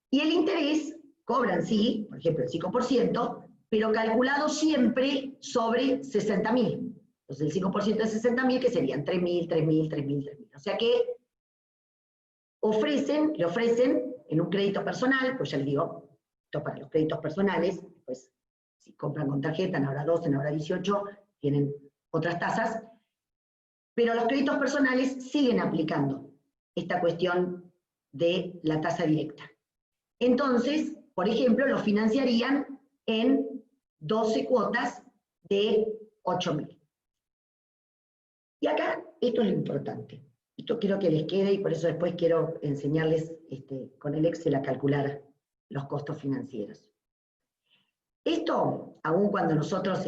Y el interés cobran, sí, por ejemplo, el 5%, pero calculado siempre sobre 60.000. Entonces el 5% de 60.000, que serían 3.000, 3.000, 3.000, 3.000. O sea que le ofrecen en un crédito personal, pues ya les digo, esto para los créditos personales, pues si compran con tarjeta en hora 12, en hora 18, tienen otras tasas, pero los créditos personales siguen aplicando esta cuestión de la tasa directa. Entonces, por ejemplo, lo financiarían en 12 cuotas de 8.000. Y acá, esto es lo importante. Esto quiero que les quede, y por eso después quiero enseñarles con el Excel a calcular los costos financieros. Esto, aun cuando nosotros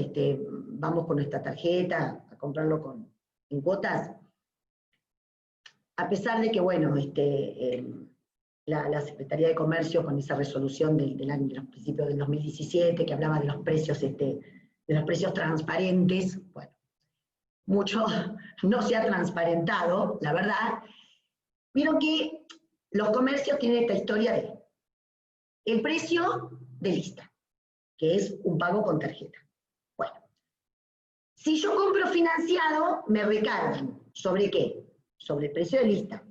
vamos con nuestra tarjeta a comprarlo en cuotas, a pesar de que, bueno, la Secretaría de Comercio, con esa resolución de los principios del 2017, que hablaba de los precios transparentes, bueno, mucho no se ha transparentado, la verdad. Vieron que los comercios tienen esta historia de el precio de lista, que es un pago con tarjeta. Bueno, si yo compro financiado, me recargan, ¿sobre qué? Sobre el precio de lista,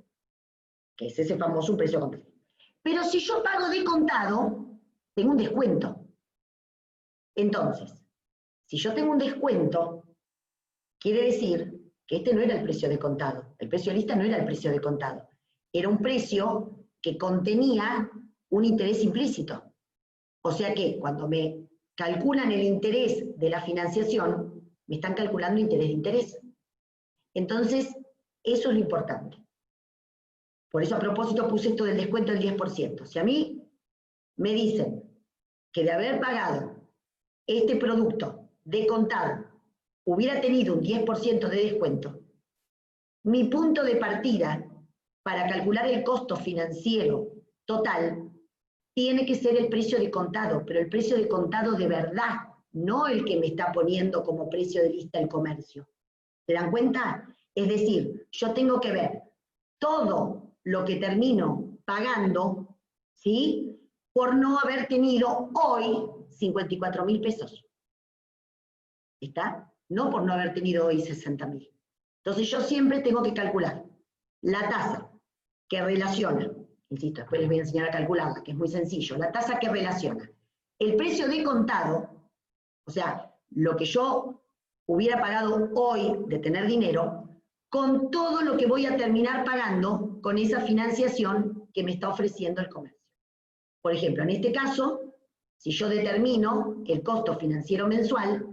que es ese famoso precio con tarjeta. Pero si yo pago de contado, tengo un descuento. Entonces, si yo tengo un descuento, quiere decir que este no era el precio de contado. El precio de lista no era el precio de contado. Era un precio que contenía un interés implícito. O sea que cuando me calculan el interés de la financiación, me están calculando interés de interés. Entonces, eso es lo importante. Por eso a propósito puse esto del descuento del 10%. Si a mí me dicen que de haber pagado este producto de contado hubiera tenido un 10% de descuento, mi punto de partida para calcular el costo financiero total tiene que ser el precio de contado, pero el precio de contado de verdad, no el que me está poniendo como precio de lista el comercio. ¿Se dan cuenta? Es decir, yo tengo que ver todo lo que termino pagando, ¿sí?, por no haber tenido hoy 54.000 pesos. ¿Está? No por no haber tenido hoy 60.000. Entonces yo siempre tengo que calcular la tasa que relaciona, insisto, después les voy a enseñar a calcularla, que es muy sencillo, la tasa que relaciona el precio de contado, o sea, lo que yo hubiera pagado hoy de tener dinero, con todo lo que voy a terminar pagando con esa financiación que me está ofreciendo el comercio. Por ejemplo, en este caso, si yo determino el costo financiero mensual,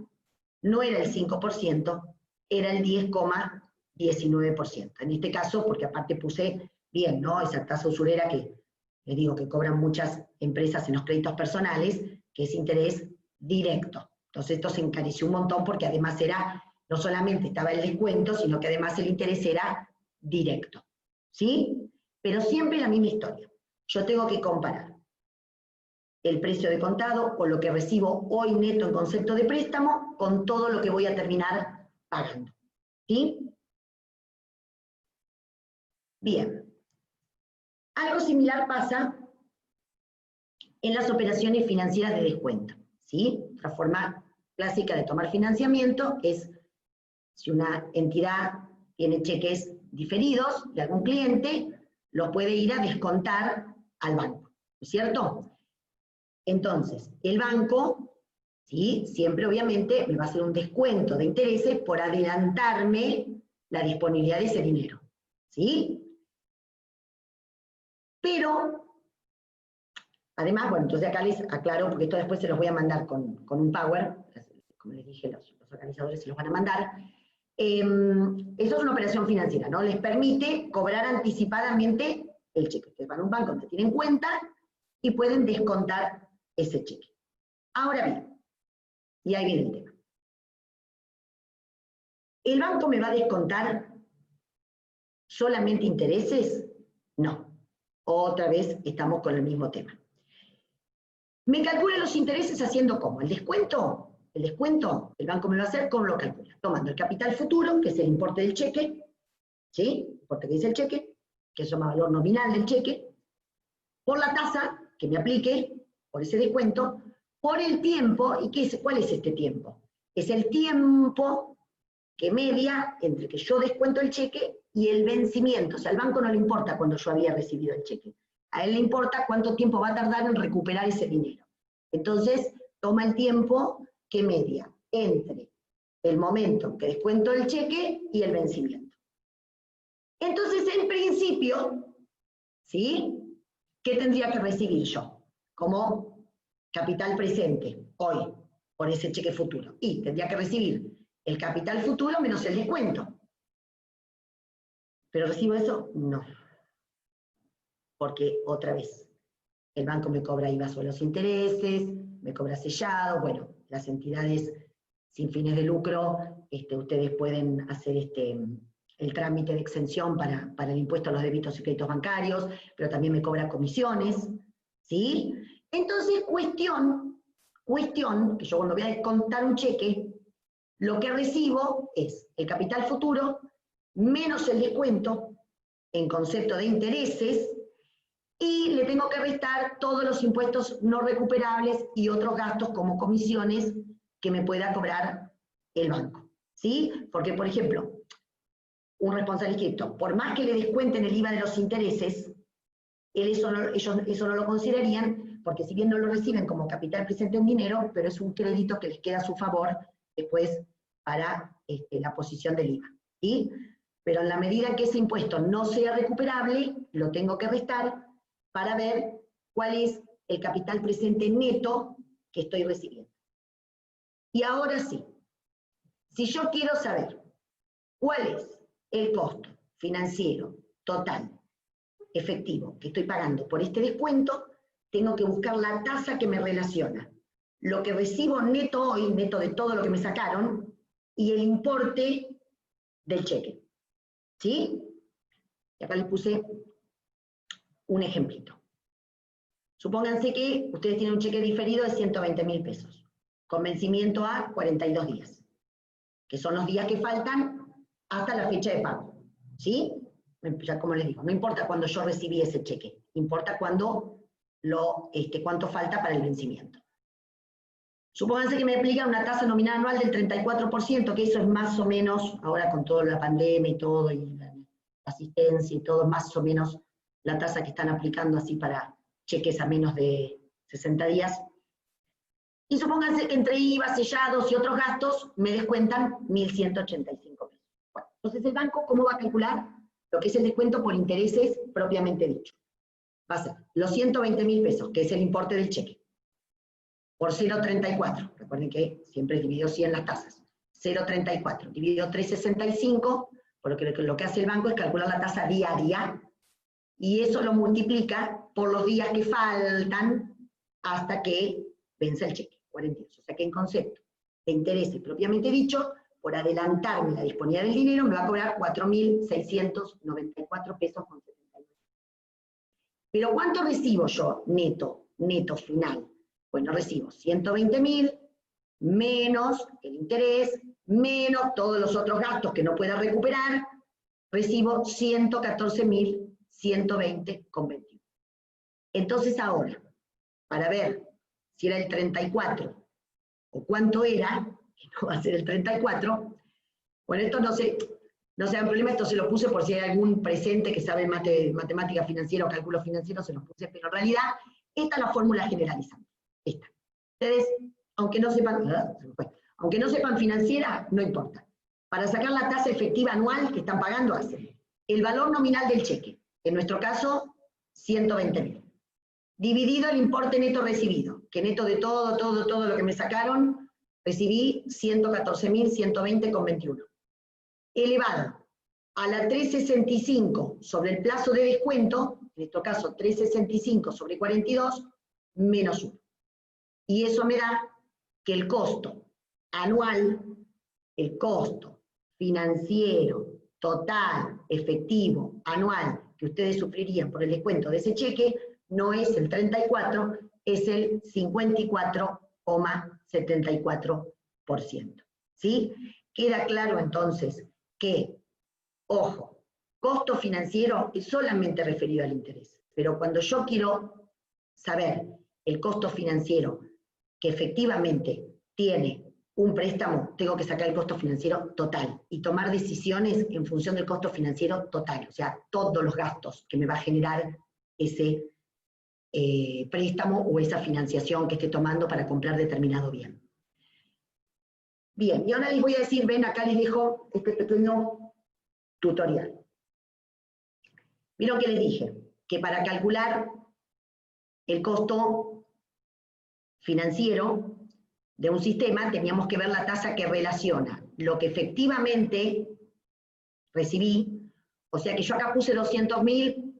no era el 5%, era el 10,19%. En este caso, porque aparte puse bien, ¿no?, esa tasa usurera que les digo que cobran muchas empresas en los créditos personales, que es interés directo. Entonces esto se encareció un montón porque además no solamente estaba el descuento, sino que además el interés era directo. ¿Sí? Pero siempre la misma historia. Yo tengo que comparar el precio de contado o lo que recibo hoy neto en concepto de préstamo con todo lo que voy a terminar pagando. ¿Sí? Bien. Algo similar pasa en las operaciones financieras de descuento, ¿sí? Otra forma clásica de tomar financiamiento es si una entidad tiene cheques diferidos de algún cliente, los puede ir a descontar al banco, ¿no es cierto? Entonces, el banco, ¿sí?, siempre obviamente me va a hacer un descuento de intereses por adelantarme la disponibilidad de ese dinero, ¿sí? Pero, además, bueno, entonces acá les aclaro, porque esto después se los voy a mandar con un Power, como les dije, los organizadores se los van a mandar. Eso es una operación financiera, ¿no? Les permite cobrar anticipadamente el cheque. Ustedes van a un banco donde tienen cuenta y pueden descontar ese cheque. Ahora bien, y ahí viene el tema. ¿El banco me va a descontar solamente intereses? No. Otra vez estamos con el mismo tema. ¿Me calcula los intereses haciendo cómo? ¿El descuento? El descuento, el banco me lo va a hacer, ¿cómo lo calcula? Tomando el capital futuro, que es el importe del cheque, ¿sí? El importe que dice el cheque, que se llama valor nominal del cheque, por la tasa que me aplique, por ese descuento, por el tiempo, ¿y cuál es este tiempo? Es el tiempo que media entre que yo descuento el cheque y el vencimiento. O sea, al banco no le importa cuando yo había recibido el cheque. A él le importa cuánto tiempo va a tardar en recuperar ese dinero. Entonces, toma el tiempo que media entre el momento que descuento el cheque y el vencimiento. Entonces, en principio, ¿sí?, ¿qué tendría que recibir yo como capital presente hoy por ese cheque futuro? Y tendría que recibir el capital futuro menos el descuento. ¿Pero recibo eso? No. Porque, otra vez, el banco me cobra IVA sobre los intereses, me cobra sellado, bueno, las entidades sin fines de lucro, ustedes pueden hacer el trámite de exención para el impuesto a los débitos y créditos bancarios, pero también me cobra comisiones, ¿sí? Entonces, cuestión, que yo cuando voy a descontar un cheque, lo que recibo es el capital futuro menos el descuento en concepto de intereses, y le tengo que restar todos los impuestos no recuperables y otros gastos como comisiones que me pueda cobrar el banco, ¿sí? Porque, por ejemplo, un responsable inscripto, por más que le descuenten el IVA de los intereses, ellos eso no lo considerarían, porque si bien no lo reciben como capital presente en dinero, pero es un crédito que les queda a su favor después para la posición del IVA, ¿sí? Pero en la medida en que ese impuesto no sea recuperable, lo tengo que restar para ver cuál es el capital presente neto que estoy recibiendo. Y ahora sí, si yo quiero saber cuál es el costo financiero total efectivo que estoy pagando por este descuento, tengo que buscar la tasa que me relaciona lo que recibo neto hoy, neto de todo lo que me sacaron, y el importe del cheque. ¿Sí? Y acá les puse un ejemplito. Supónganse que ustedes tienen un cheque diferido de 120.000 pesos, con vencimiento a 42 días, que son los días que faltan hasta la fecha de pago. ¿Sí? Ya como les digo, no importa cuándo yo recibí ese cheque, importa cuánto falta para el vencimiento. Supónganse que me aplica una tasa nominal anual del 34%, que eso es más o menos, ahora con toda la pandemia y todo, y la asistencia y todo, más o menos la tasa que están aplicando así para cheques a menos de 60 días. Y supónganse que entre IVA, sellados y otros gastos me descuentan 1.185 pesos. Bueno, entonces el banco, ¿cómo va a calcular lo que es el descuento por intereses propiamente dicho? Va a ser los 120.000 pesos, que es el importe del cheque, por 0,34. Recuerden que siempre dividido 100 las tasas. 0,34 dividido 365, porque lo que hace el banco es calcular la tasa diaria, y eso lo multiplica por los días que faltan hasta que vence el cheque, 42. O sea que en concepto de intereses propiamente dicho, por adelantarme la disponibilidad del dinero, me va a cobrar 4.694 pesos con 79. Pero ¿cuánto recibo yo neto final? Bueno, recibo 120.000 menos el interés, menos todos los otros gastos que no pueda recuperar, recibo 114.120,21. Entonces ahora, para ver si era el 34 o cuánto era, que no va a ser el 34, bueno, esto no se da problema, esto se lo puse por si hay algún presente que sabe matemática financiera o cálculo financiero, se los puse, pero en realidad esta es la fórmula generalizante, esta. Ustedes, aunque no sepan financiera, no importa. Para sacar la tasa efectiva anual que están pagando, hacen el valor nominal del cheque, en nuestro caso, 120.000, dividido el importe neto recibido, que neto de todo lo que me sacaron, recibí 114.120,21. Elevado a la 365 sobre el plazo de descuento, en este caso 365 sobre 42, menos 1. Y eso me da que el costo anual, el costo financiero, total, efectivo, anual, que ustedes sufrirían por el descuento de ese cheque, no es el 34, es el 54,74%. ¿Sí? Queda claro entonces que, ojo, costo financiero es solamente referido al interés, pero cuando yo quiero saber el costo financiero que efectivamente tiene un préstamo, tengo que sacar el costo financiero total y tomar decisiones en función del costo financiero total, o sea, todos los gastos que me va a generar ese préstamo o esa financiación que esté tomando para comprar determinado bien. Bien, y ahora les voy a decir, ven, acá les dejo este pequeño tutorial. ¿Vieron que les dije? Que para calcular el costo financiero de un sistema teníamos que ver la tasa que relaciona lo que efectivamente recibí, o sea que yo acá puse 200.000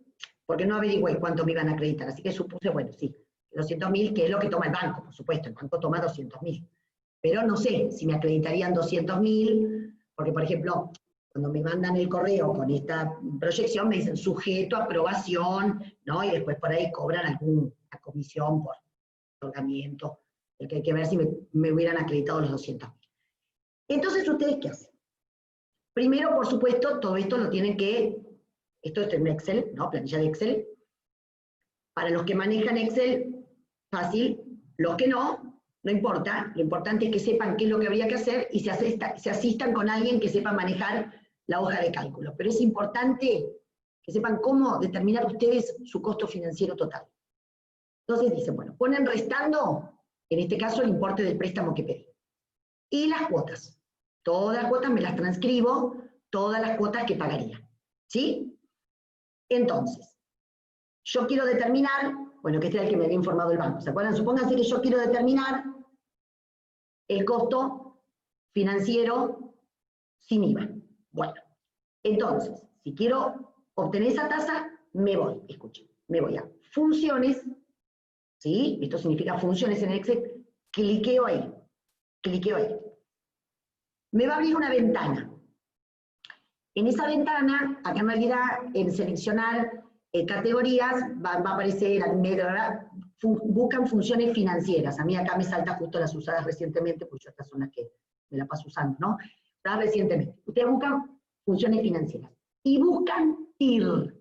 porque no averigüé cuánto me iban a acreditar, así que supuse, bueno, sí, 200.000, que es lo que toma el banco, por supuesto, el banco toma 200.000. Pero no sé si me acreditarían 200.000, porque por ejemplo, cuando me mandan el correo con esta proyección me dicen sujeto a aprobación, ¿no? Y después por ahí cobran alguna comisión por otorgamiento, el que hay que ver si me hubieran acreditado los 200.000. Entonces, ¿ustedes qué hacen? Primero, por supuesto, todo esto lo tienen que, esto es en Excel, ¿no? Planilla de Excel. Para los que manejan Excel, fácil. Los que no importa. Lo importante es que sepan qué es lo que habría que hacer y se asistan con alguien que sepa manejar la hoja de cálculo. Pero es importante que sepan cómo determinar ustedes su costo financiero total. Entonces dicen, bueno, ponen restando, en este caso, el importe del préstamo que pedí. Y las cuotas. Todas las cuotas me las transcribo, todas las cuotas que pagaría. ¿Sí? Entonces, yo quiero determinar, bueno, que este era el que me había informado el banco, ¿se acuerdan? Supónganse que yo quiero determinar el costo financiero sin IVA. Bueno, entonces, si quiero obtener esa tasa, me voy, escuchen, me voy a funciones, ¿sí? Esto significa funciones en Excel, cliqueo ahí. Me va a abrir una ventana. En esa ventana, acá en realidad, en seleccionar categorías, va a aparecer, buscan funciones financieras. A mí acá me salta justo las usadas recientemente, porque yo estas son las que me la paso usando, ¿no? Recientemente. Ustedes buscan funciones financieras. Y buscan TIR,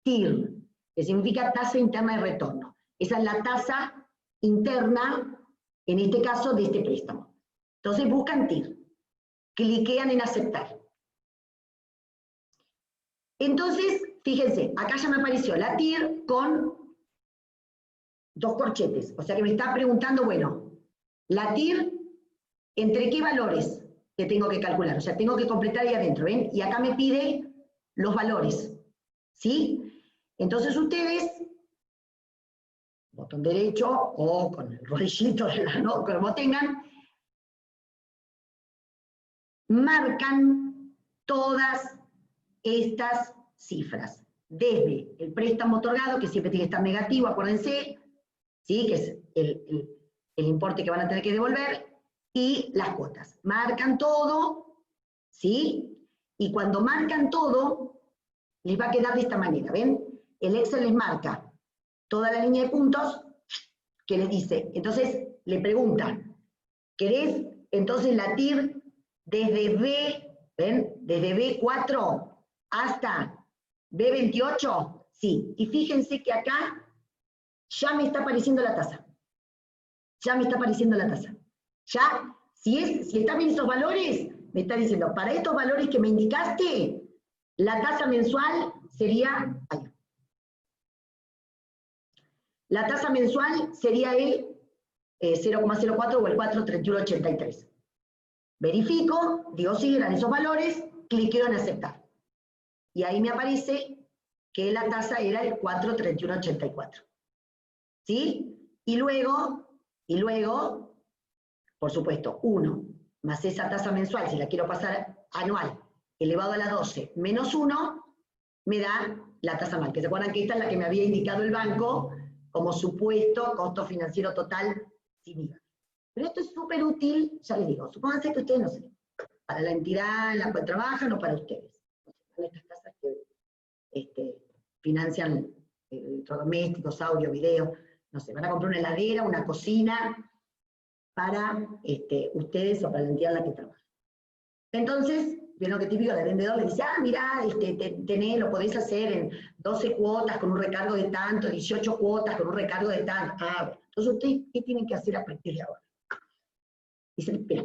que significa tasa interna de retorno. Esa es la tasa interna, en este caso, de este préstamo. Entonces buscan TIR. Cliquean en aceptar. Entonces, fíjense, acá ya me apareció la TIR con 2 corchetes. O sea que me está preguntando, bueno, la TIR, ¿entre qué valores que tengo que calcular? O sea, tengo que completar ahí adentro, ¿ven? Y acá me pide los valores, ¿sí? Entonces ustedes, botón derecho o con el rodillito, ¿no? Como tengan, marcan todas estas cifras, desde el préstamo otorgado, que siempre tiene que estar negativo, acuérdense, ¿sí? Que es el importe que van a tener que devolver, y las cuotas. Marcan todo, ¿sí? Y cuando marcan todo, les va a quedar de esta manera, ¿ven? El Excel les marca toda la línea de puntos que les dice, entonces le preguntan, ¿querés entonces la TIR desde B, ven? Desde B4 hasta B28, sí. Y fíjense que acá ya me está apareciendo la tasa. Ya me está apareciendo la tasa. Ya, si están bien esos valores, me está diciendo, para estos valores que me indicaste, la tasa mensual sería, la tasa mensual sería el 0,04 o el 4,3183. Verifico, digo sí, eran esos valores, cliqueo en aceptar. Y ahí me aparece que la tasa era el 4,3184. ¿Sí? Y luego, por supuesto, 1 más esa tasa mensual, si la quiero pasar anual, elevado a la 12, menos 1, me da la tasa anual. Que se acuerdan que esta es la que me había indicado el banco como supuesto costo financiero total sin IVA. Pero esto es súper útil, ya les digo, supónganse que ustedes no sé, para la entidad en la cual trabajan o para ustedes. Son estas casas que financian electrodomésticos, audio, video, no sé, van a comprar una heladera, una cocina, para ustedes o para la entidad en la que trabajan. Entonces, vieron que típico del vendedor le dice, mirá, lo podés hacer en 12 cuotas con un recargo de tanto, 18 cuotas con un recargo de tanto. Bueno, entonces ustedes, ¿qué tienen que hacer a partir de ahora? Dicen, espera.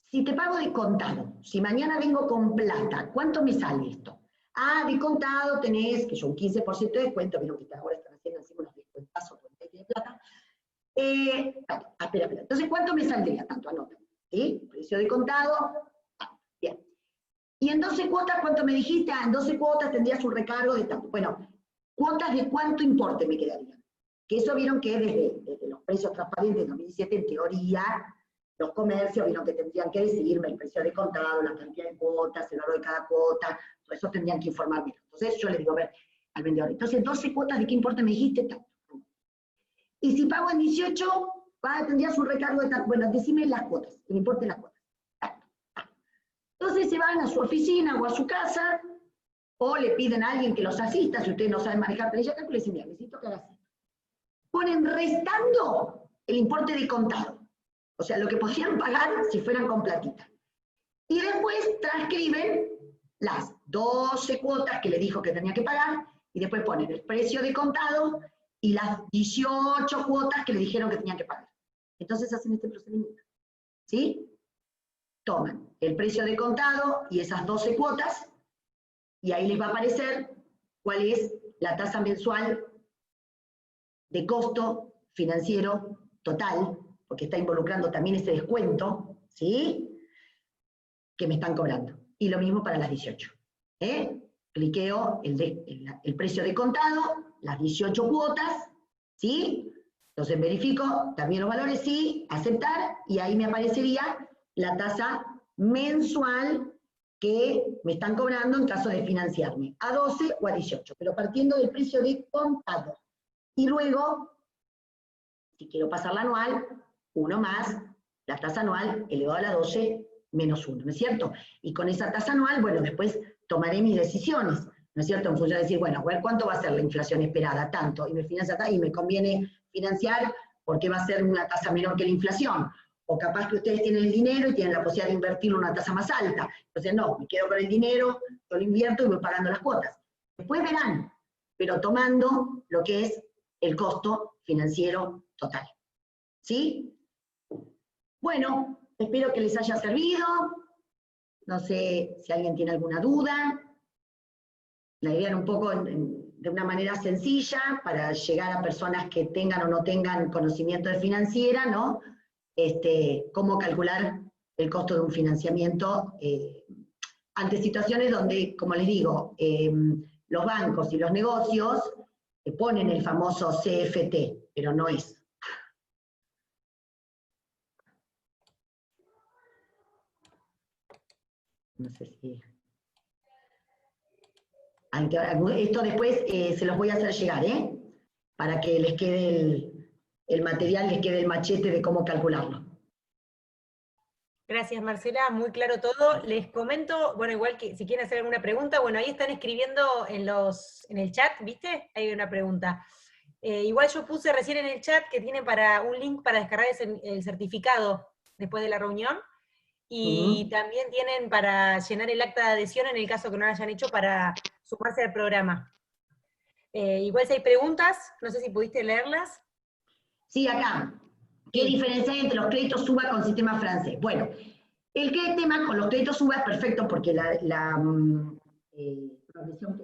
Si te pago de contado, si mañana vengo con plata, ¿cuánto me sale esto? De contado tenés, que yo un 15% de descuento, vieron que ahora están haciendo así unos descuentazos de plata. Espera. Entonces, ¿cuánto me saldría? Tanto anotan. ¿Sí? Precio de contado. Bien. Y en 12 cuotas, ¿cuánto me dijiste? En 12 cuotas tendrías un recargo de tanto. Bueno, ¿cuotas de cuánto importe me quedarían? Que eso vieron que desde los precios transparentes de 2017, en teoría, los comercios vieron que tendrían que decirme el precio de contado, la cantidad de cuotas, el valor de cada cuota, todo eso tendrían que informarme. Entonces yo le digo, a ver, al vendedor, entonces 12 cuotas, ¿de qué importe me dijiste? Tanto. Y si pago en 18, tendrías un recargo de tanto. Bueno, decime las cuotas, que me importen las cuotas. Entonces se van a su oficina o a su casa, o le piden a alguien que los asista, si ustedes no saben manejar planilla de cálculo, le dicen, mira, necesito que hagas esto. Ponen restando el importe de contado, o sea, lo que podrían pagar si fueran con platita. Y después transcriben las 12 cuotas que le dijo que tenía que pagar, y después ponen el precio de contado y las 18 cuotas que le dijeron que tenían que pagar. Entonces hacen este procedimiento. ¿Sí? Toman el precio de contado y esas 12 cuotas, y ahí les va a aparecer cuál es la tasa mensual de costo financiero total, porque está involucrando también ese descuento, ¿sí? Que me están cobrando. Y lo mismo para las 18. Cliqueo el precio de contado, las 18 cuotas, ¿sí? Entonces verifico también los valores, sí, aceptar, y ahí me aparecería la tasa mensual que me están cobrando en caso de financiarme, a 12 o a 18, pero partiendo del precio de contado. Y luego, si quiero pasar la anual, 1 más la tasa anual elevado a la 12 menos 1, ¿no es cierto? Y con esa tasa anual, bueno, después tomaré mis decisiones, ¿no es cierto? En función de decir, bueno, a ver cuánto va a ser la inflación esperada, tanto, y me financia y me conviene financiar porque va a ser una tasa menor que la inflación. O capaz que ustedes tienen el dinero y tienen la posibilidad de invertirlo en una tasa más alta. Entonces, no, me quedo con el dinero, yo lo invierto y voy pagando las cuotas. Después verán, pero tomando lo que es el costo financiero total. ¿Sí? Bueno, espero que les haya servido. No sé si alguien tiene alguna duda. La idea era un poco de una manera sencilla para llegar a personas que tengan o no tengan conocimiento de financiera, ¿no? Cómo calcular el costo de un financiamiento ante situaciones donde, como les digo, los bancos y los negocios ponen el famoso CFT, pero no es. No sé si... Esto después se los voy a hacer llegar, para que les quede el material, les quede el machete de cómo calcularlo. Gracias, Marcela, muy claro todo. Les comento, bueno, igual que si quieren hacer alguna pregunta, bueno, ahí están escribiendo en el chat, ¿viste? Hay una pregunta. Igual yo puse recién en el chat que tienen un link para descargar el certificado después de la reunión, y también tienen para llenar el acta de adhesión en el caso que no lo hayan hecho para sumarse al programa. Igual si hay preguntas, no sé si pudiste leerlas. Sí, acá. ¿Qué diferencia hay entre los créditos UVA con sistema francés? Bueno, el tema con los créditos UVA es perfecto porque la proyección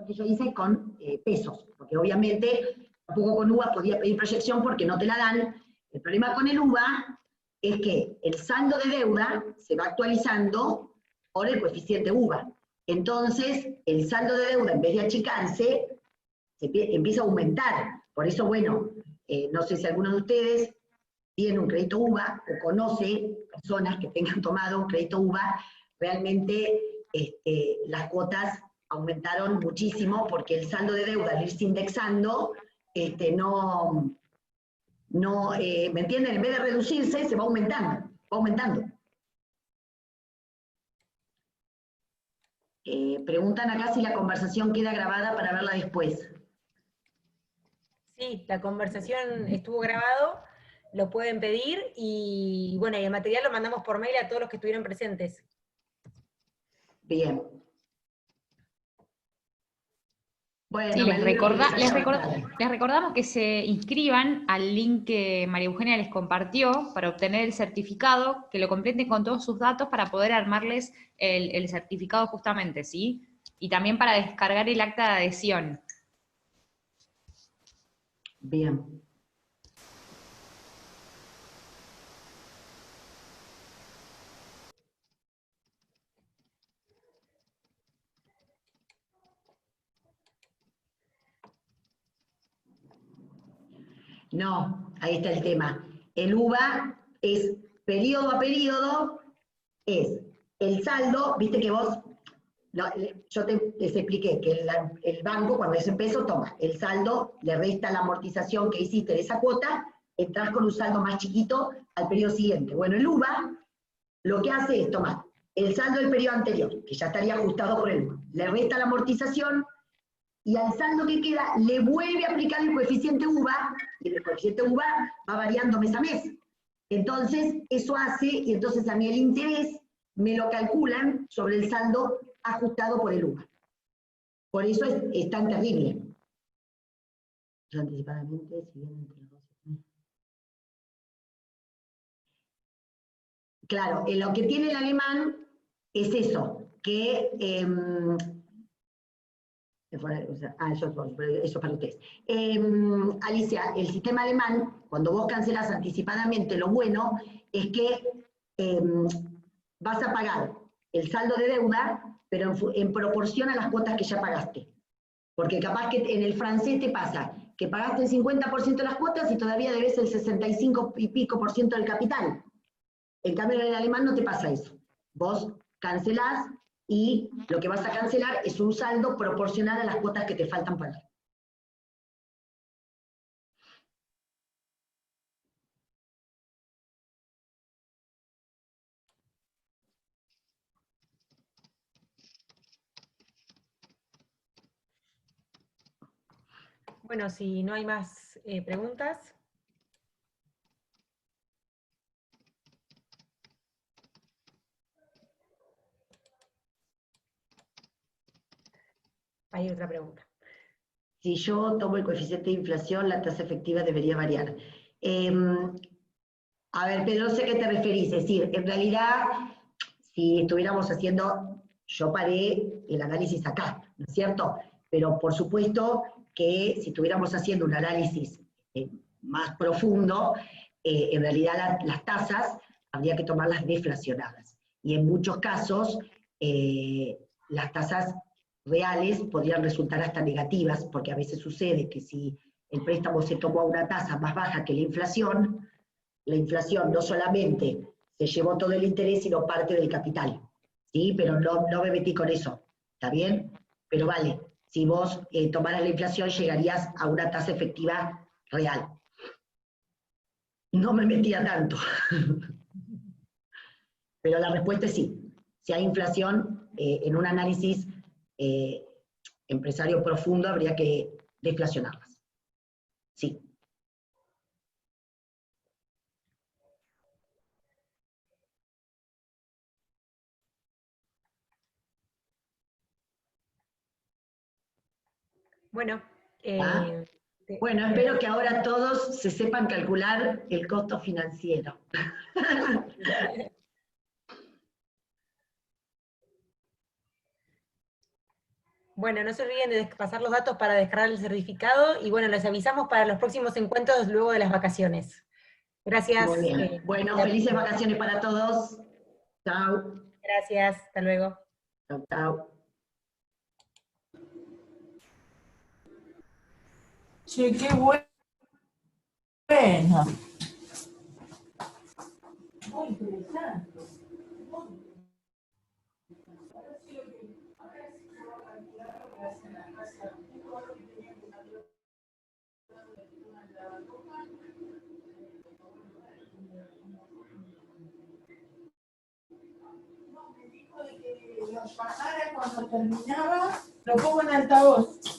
que yo hice con pesos, porque obviamente tampoco con UVA podía pedir proyección porque no te la dan. El problema con el UVA es que el saldo de deuda se va actualizando por el coeficiente UVA. Entonces, el saldo de deuda, en vez de achicarse, empieza a aumentar. Por eso, bueno, no sé si alguno de ustedes tiene un crédito UVA o conoce personas que tengan tomado un crédito UVA, realmente las cuotas aumentaron muchísimo porque el saldo de deuda al irse indexando, ¿me entienden? En vez de reducirse, se va aumentando, va aumentando. Preguntan acá si la conversación queda grabada para verla después. Sí, la conversación estuvo grabado, lo pueden pedir, y bueno, y el material lo mandamos por mail a todos los que estuvieron presentes. Bien. Bueno, Sí, me alegro que les haya gustado. les recordamos que se inscriban al link que María Eugenia les compartió para obtener el certificado, que lo completen con todos sus datos para poder armarles el certificado justamente, ¿sí? Y también para descargar el acta de adhesión. Bien. No, ahí está el tema. El UVA es periodo a periodo, es el saldo, viste que vos, yo les expliqué que el banco cuando es en peso toma el saldo, le resta la amortización que hiciste de esa cuota, entras con un saldo más chiquito al periodo siguiente. Bueno, el UVA lo que hace es tomar el saldo del periodo anterior, que ya estaría ajustado por el UVA, le resta la amortización, y al saldo que queda le vuelve a aplicar el coeficiente UVA, y el coeficiente UVA va variando mes a mes. Entonces, eso hace, y entonces a mí el interés me lo calculan sobre el saldo ajustado por el UVA. Por eso es tan terrible. Yo anticipadamente, si bien entre los dos. Claro, lo que tiene el alemán es eso, que eso para ustedes. Alicia, el sistema alemán, cuando vos cancelás anticipadamente, lo bueno es que vas a pagar el saldo de deuda, pero en proporción a las cuotas que ya pagaste. Porque capaz que en el francés te pasa que pagaste el 50% de las cuotas y todavía debes el 65 y pico por ciento del capital. En cambio, en el alemán no te pasa eso. Vos cancelás y lo que vas a cancelar es un saldo proporcional a las cuotas que te faltan pagar. Bueno, si no hay más preguntas. Hay otra pregunta. Si yo tomo el coeficiente de inflación, la tasa efectiva debería variar. A ver, Pedro, sé a qué te referís. Es decir, en realidad, si estuviéramos haciendo, yo paré el análisis acá, ¿no es cierto? Pero por supuesto que si estuviéramos haciendo un análisis más profundo, en realidad las tasas habría que tomarlas deflacionadas. Y en muchos casos, las tasas reales podrían resultar hasta negativas, porque a veces sucede que si el préstamo se tomó a una tasa más baja que la inflación no solamente se llevó todo el interés, sino parte del capital. ¿Sí? Pero no me metí con eso, ¿está bien? Pero vale, si vos tomaras la inflación, llegarías a una tasa efectiva real. No me metía tanto. Pero la respuesta es sí. Si hay inflación, en un análisis empresario profundo habría que deflacionarlas. Sí. Bueno, ¿Ah? Bueno, espero que ahora todos se sepan calcular el costo financiero. bueno, no se olviden de pasar los datos para descargar el certificado y bueno, les avisamos para los próximos encuentros luego de las vacaciones. Gracias. Muy bien. Bueno, felices vacaciones para todos. Chao. Gracias, hasta luego. Chao, chao. Che, qué bueno. Muy interesante. Nos bajara cuando terminaba, lo pongo en altavoz.